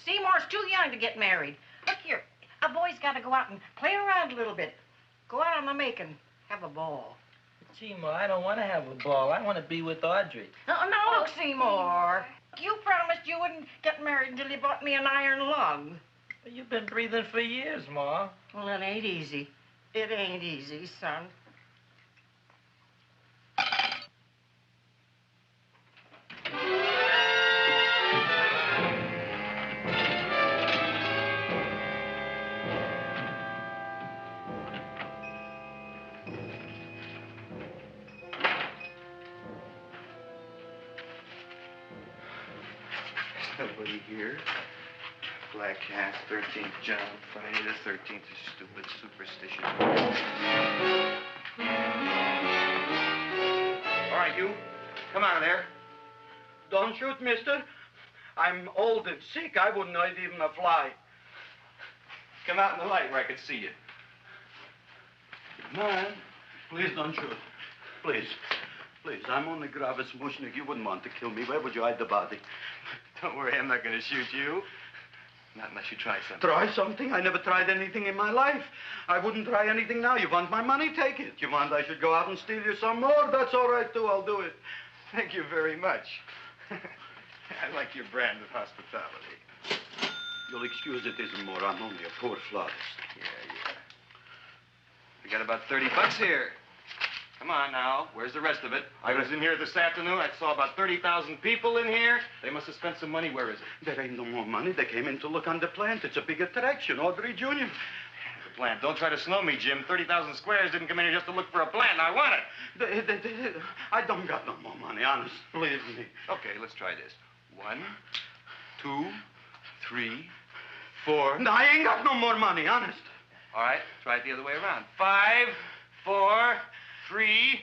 Seymour's too young to get married. Look here, a boy's got to go out and play around a little bit. Go out on the make and have a ball. Seymour, I don't want to have a ball. I want to be with Audrey. No, look, Seymour. You promised you wouldn't get married until you bought me an iron lung. But you've been breathing for years, Ma. Well, it ain't easy. It ain't easy, son. Nobody here. Black cat, 13th John, Friday the 13th is stupid superstition. All right, you. Come out of there. Don't shoot, mister. I'm old and sick. I wouldn't hurt even a fly. Come out in the light where I can see you. Man, please don't shoot. Please. Please, I'm only Gravis Mushnick. You wouldn't want to kill me. Where would you hide the body? Don't worry, I'm not going to shoot you. Not unless you try something. Try something? I never tried anything in my life. I wouldn't try anything now. You want my money? Take it. You want I should go out and steal you some more? That's all right, too. I'll do it. Thank you very much. I like your brand of hospitality. You'll excuse it isn't more. I'm only a poor florist. Yeah. We got about $30 here. Come on now. Where's the rest of it? I was in here this afternoon. I saw about 30,000 people in here. They must have spent some money. Where is it? There ain't no more money. They came in to look on the plant. It's a big attraction. Audrey Jr. The plant. Don't try to snow me, Jim. 30,000 squares didn't come in here just to look for a plant. I want it. I don't got no more money, honest. Believe me. Okay, let's try this. 1, 2, 3, 4. No, I ain't got no more money, honest. All right, try it the other way around. 5, 4, 3,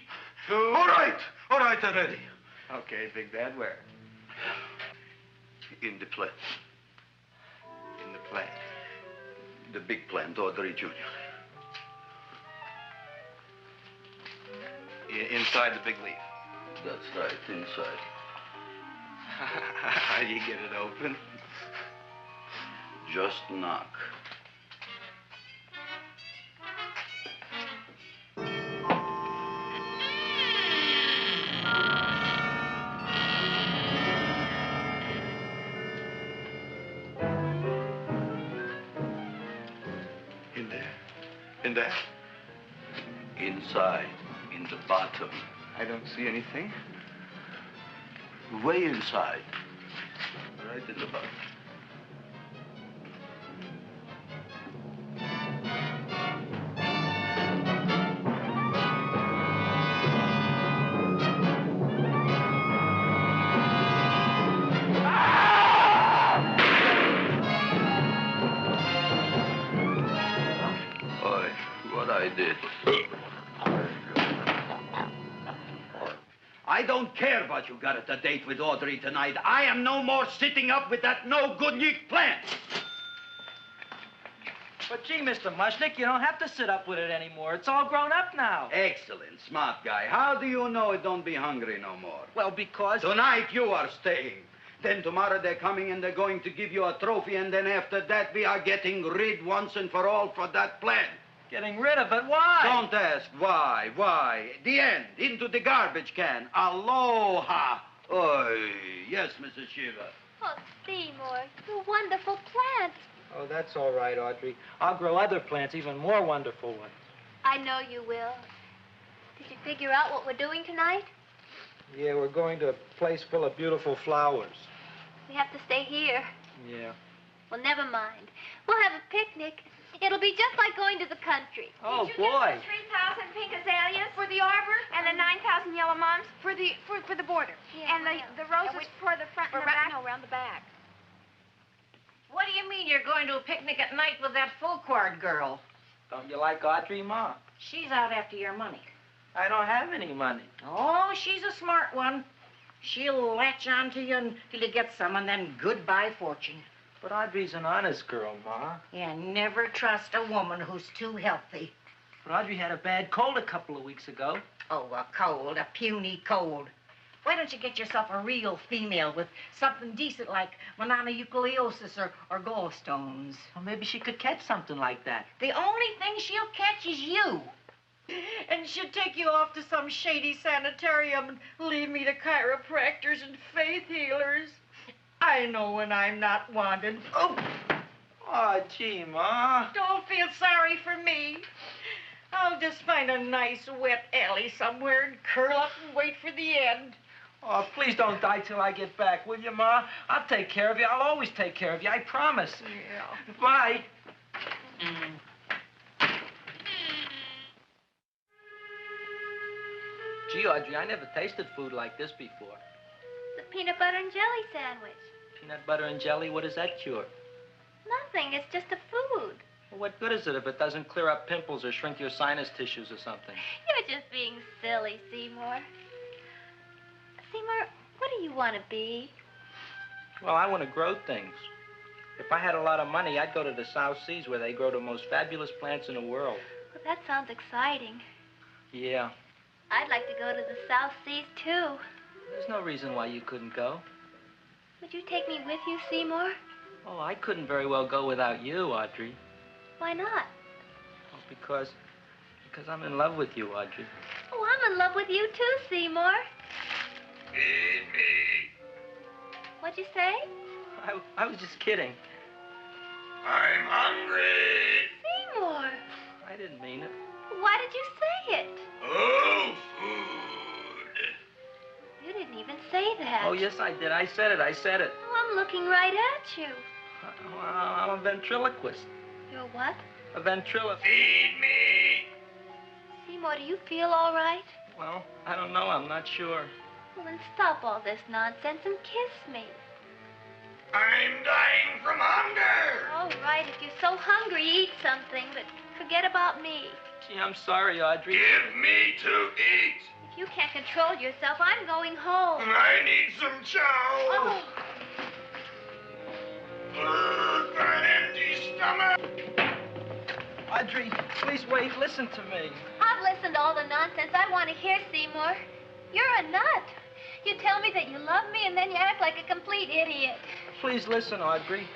2. All right already. Okay, Big Dad, where? In the plant. In the plant. The big plant, Audrey Jr. Inside the big leaf. That's right, inside. How do you get it open? Just knock. In there? Inside, in the bottom. I don't see anything. Way inside. Right in the bottom. I don't care what you got at the date with Audrey tonight. I am no more sitting up with that no-good-nick plant. But gee, Mr. Mushnick, you don't have to sit up with it anymore. It's all grown up now. Excellent, smart guy. How do you know it don't be hungry no more? Well, because... Tonight you are staying. Then tomorrow they're coming and they're going to give you a trophy, and then after that we are getting rid once and for all for that plant. Getting rid of it? Why? Don't ask why. The end. Into the garbage can. Aloha. Oy. Yes, Mrs. Shiva. Oh, Seymour, you wonderful plant. Oh, that's all right, Audrey. I'll grow other plants, even more wonderful ones. I know you will. Did you figure out what we're doing tonight? Yeah, we're going to a place full of beautiful flowers. We have to stay here. Yeah. Well, never mind. We'll have a picnic. It'll be just like going to the country. Oh, Did you boy. get the 3,000 pink azaleas for the arbor and the 9,000 yellow mums for the border? Yeah, and the roses for the front and the back? No, around the back. What do you mean you're going to a picnic at night with that Fulquard girl? Don't you like Audrey, Ma? She's out after your money. I don't have any money. Oh, she's a smart one. She'll latch on to you until you get some, and then goodbye fortune. But Audrey's an honest girl, Ma. Yeah, never trust a woman who's too healthy. But Audrey had a bad cold a couple of weeks ago. Oh, a cold, a puny cold. Why don't you get yourself a real female with something decent like mononucleosis or gallstones? Well, maybe she could catch something like that. The only thing she'll catch is you. And she'll take you off to some shady sanitarium and leave me to chiropractors and faith healers. I know when I'm not wanted. Oh, gee, Ma. Don't feel sorry for me. I'll just find a nice wet alley somewhere and curl up and wait for the end. Oh, please don't die till I get back, will you, Ma? I'll take care of you. I'll always take care of you. I promise. Yeah. Bye. Gee, Audrey, I never tasted food like this before. The peanut butter and jelly sandwich. Peanut butter and jelly, what does that cure? Nothing. It's just a food. Well, what good is it if it doesn't clear up pimples or shrink your sinus tissues or something? You're just being silly, Seymour. Seymour, what do you want to be? Well, I want to grow things. If I had a lot of money, I'd go to the South Seas where they grow the most fabulous plants in the world. Well, that sounds exciting. Yeah. I'd like to go to the South Seas, too. There's no reason why you couldn't go. Would you take me with you, Seymour? Oh, I couldn't very well go without you, Audrey. Why not? Oh, because I'm in love with you, Audrey. Oh, I'm in love with you, too, Seymour. Feed me. What'd you say? I was just kidding. I'm hungry. Seymour. I didn't mean it. Why did you say it? Oh, food. You didn't even say that. Oh, yes, I did. I said it. Oh, I'm looking right at you. I'm a ventriloquist. You're what? A ventriloquist. Feed me. Seymour, do you feel all right? Well, I don't know. I'm not sure. Well, then stop all this nonsense and kiss me. I'm dying from hunger. All right, if you're so hungry, eat something, but forget about me. Gee, I'm sorry, Audrey. Give me to eat. If you can't control yourself, I'm going home. I need some chow. Oh. An empty stomach. Audrey, please wait. Listen to me. I've listened to all the nonsense I want to hear, Seymour. You're a nut. You tell me that you love me, and then you act like a complete idiot. Please listen, Audrey.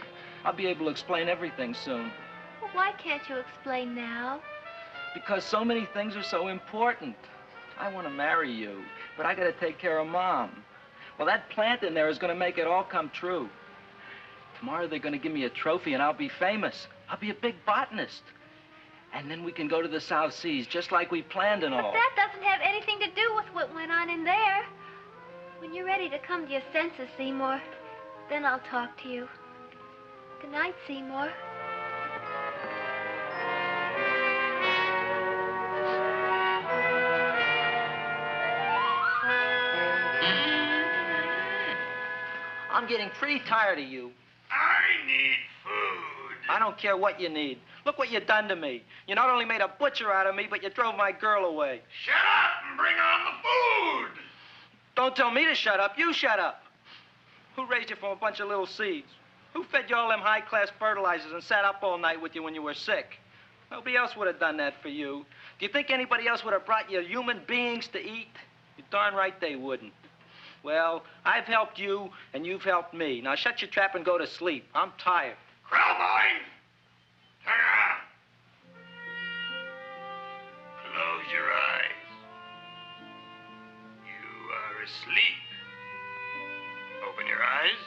I'll be able to explain everything soon. Well, why can't you explain now? Because so many things are so important. I want to marry you, but I got to take care of Mom. Well, that plant in there is going to make it all come true. Tomorrow they're going to give me a trophy, and I'll be famous. I'll be a big botanist. And then we can go to the South Seas, just like we planned and all. But that doesn't have anything to do with what went on in there. When you're ready to come to your senses, Seymour, then I'll talk to you. Good night, Seymour. I'm getting pretty tired of you. I need food. I don't care what you need. Look what you done to me. You not only made a butcher out of me, but you drove my girl away. Shut up and bring on the food. Don't tell me to shut up. You shut up. Who raised you from a bunch of little seeds? Who fed you all them high-class fertilizers and sat up all night with you when you were sick? Nobody else would have done that for you. Do you think anybody else would have brought you human beings to eat? You're darn right they wouldn't. Well, I've helped you, and you've helped me. Now shut your trap and go to sleep. I'm tired. Krelborn, turn around. Close your eyes. You are asleep. Open your eyes.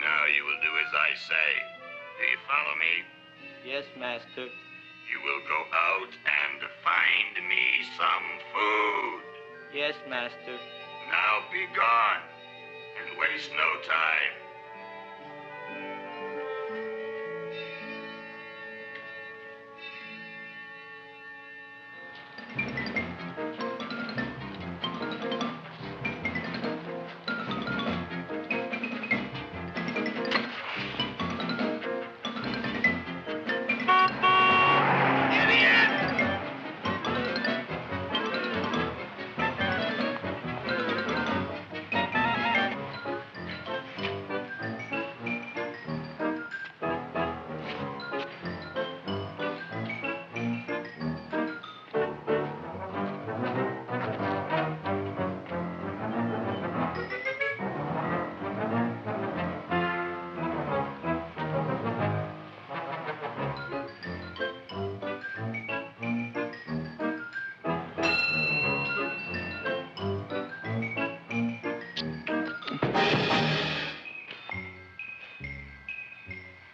Now you will do as I say. Do you follow me? Yes, Master. You will go out and find me some food. Yes, Master. Now be gone and waste no time.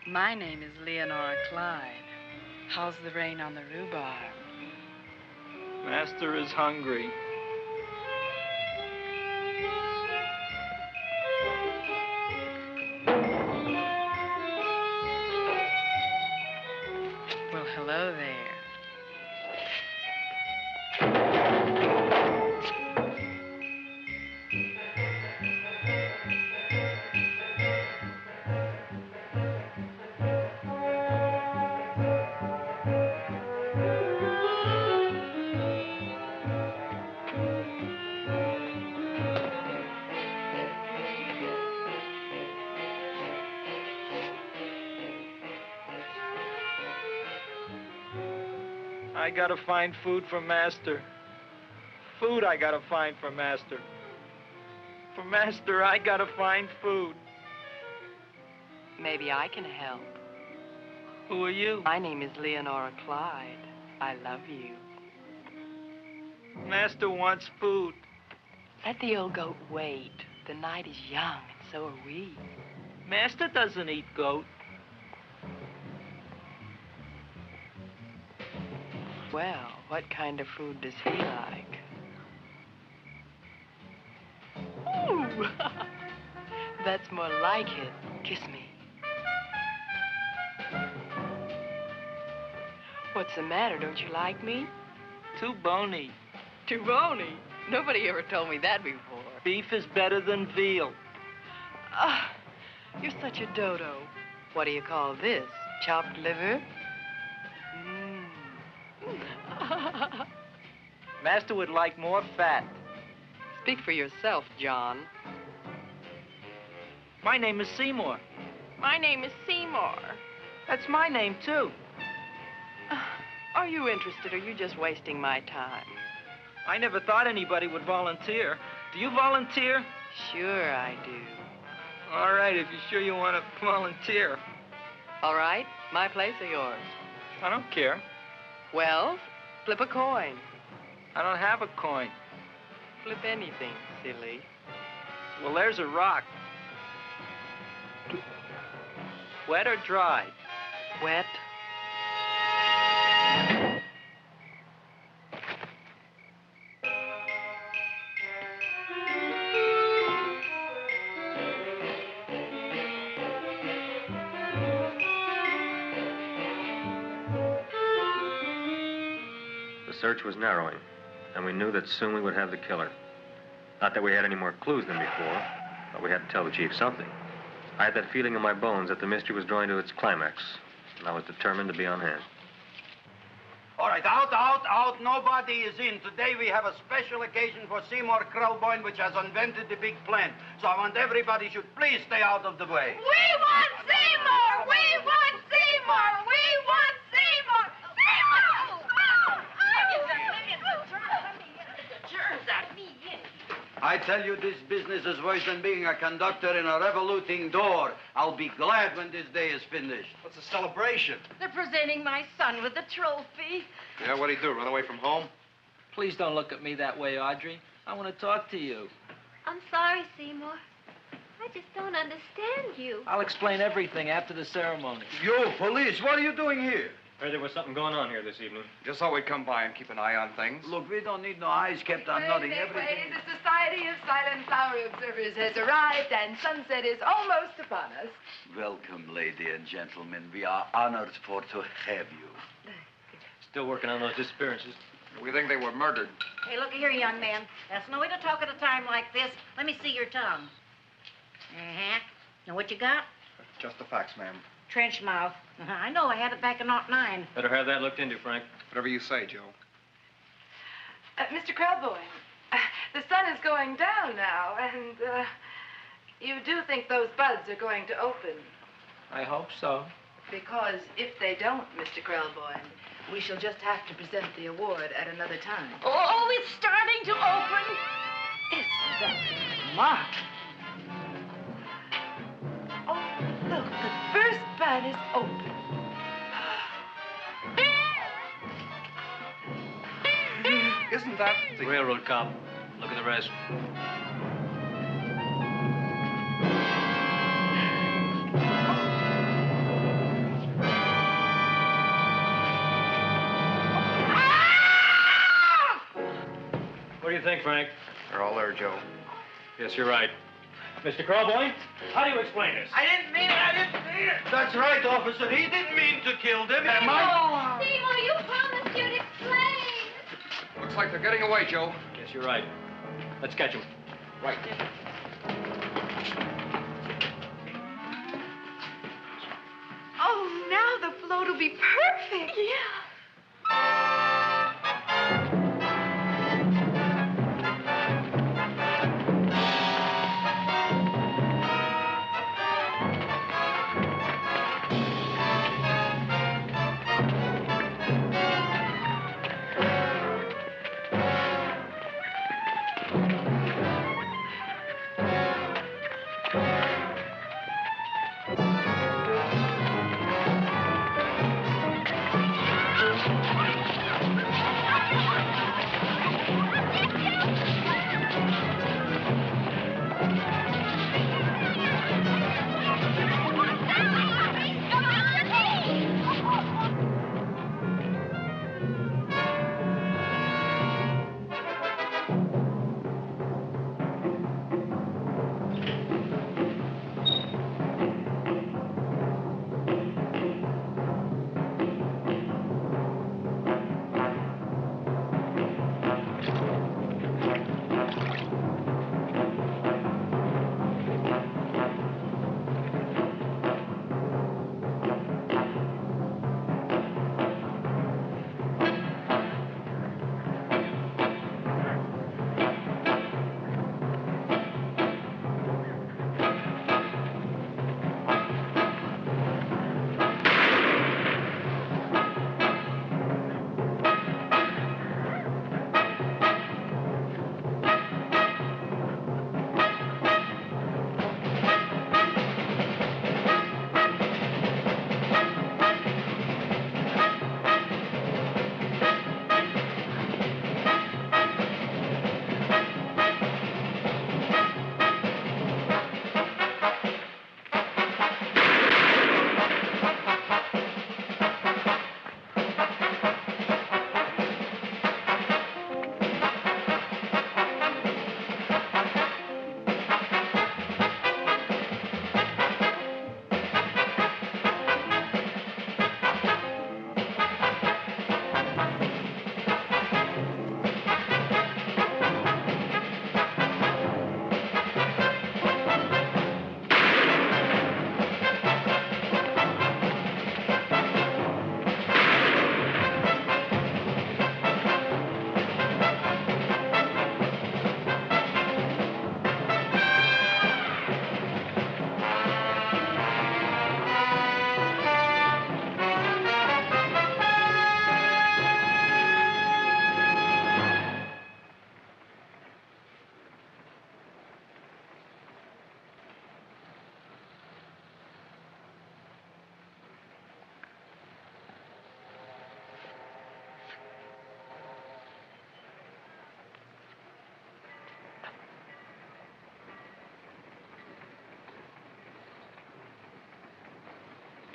My name is Leonora Clyde. How's the rain on the rhubarb? Master is hungry. Well, hello there. I gotta find food for Master. Food I gotta find for Master. For Master, I gotta find food. Maybe I can help. Who are you? My name is Leonora Clyde. I love you. Master wants food. Let the old goat wait. The night is young, and so are we. Master doesn't eat goat. Well, what kind of food does he like? Ooh! That's more like it. Kiss me. What's the matter? Don't you like me? Too bony. Too bony? Nobody ever told me that before. Beef is better than veal. Ah, you're such a dodo. What do you call this? Chopped liver? Master would like more fat. Speak for yourself, John. My name is Seymour. My name is Seymour. That's my name, too. Are you interested, or are you just wasting my time? I never thought anybody would volunteer. Do you volunteer? Sure I do. All right, if you're sure you want to volunteer. All right, my place or yours? I don't care. Well, flip a coin. I don't have a coin. Flip anything, silly. Well, there's a rock. Wet or dry? Wet. The search was narrowing, and we knew that soon we would have the killer. Not that we had any more clues than before, but we had to tell the chief something. I had that feeling in my bones that the mystery was drawing to its climax, and I was determined to be on hand. All right, out, out, out. Nobody is in. Today we have a special occasion for Seymour Krelborn, which has invented the big plan. So I want everybody should please stay out of the way. We want Seymour! We want Seymour! We want Seymour! Seymour! I tell you, this business is worse than being a conductor in a revoluting door. I'll be glad when this day is finished. What's a celebration? They're presenting my son with a trophy. Yeah, what'd he do, run away from home? Please don't look at me that way, Audrey. I want to talk to you. I'm sorry, Seymour. I I just don't understand you. I'll explain everything after the ceremony. You, police, what are you doing here? Heard there was something going on here this evening. Just thought we'd come by and keep an eye on things. Look, we don't need no eyes kept on nothing. Everything. The Society of Silent Flower Observers has arrived, and sunset is almost upon us. Welcome, lady and gentlemen. We are honored for to have you. Still working on those disappearances. We think they were murdered. Hey, look here, young man. That's no way to talk at a time like this. Let me see your tongue. Uh-huh. Now, what you got? Just the facts, ma'am. Trench mouth. I know, I had it back in '09. Better have that looked into, Frank. Whatever you say, Joe. Mr. Krelborn, the sun is going down now, and you do think those buds are going to open? I hope so. Because if they don't, Mr. Krelborn, we shall just have to present the award at another time. Oh, it's starting to open. Isn't that smart? Oh, look, the first bud is open. Isn't that The railroad cop. Look at the rest. What do you think, Frank? They're all there, Joe. Yes, you're right. Mr. Krelborn, how do you explain this? I didn't mean it. That's right, officer. He didn't mean to kill them. Am I? Seymour, you promised you'd explain. Looks like they're getting away, Joe. Yes, you're right. Let's catch him. Right. Oh, now the float will be perfect. Yeah.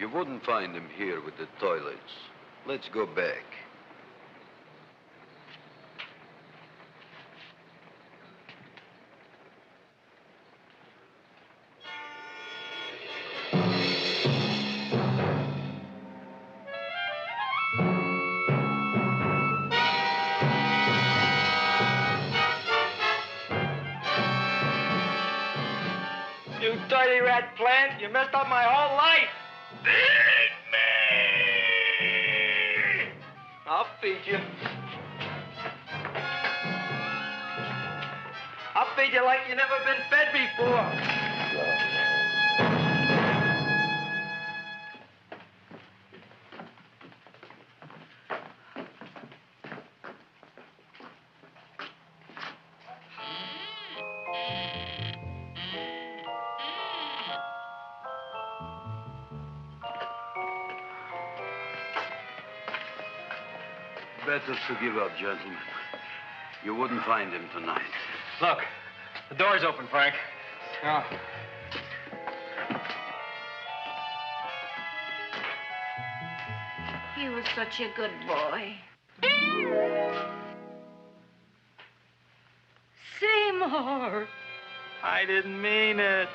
You wouldn't find him here with the toilets. Let's go back. You dirty rat plant, you messed up my whole life. Feed me! I'll feed you. I'll feed you like you never been fed before. Better to give up, gentlemen. You wouldn't find him tonight. Look, the door's open, Frank. Oh. He was such a good boy. Seymour! I didn't mean it.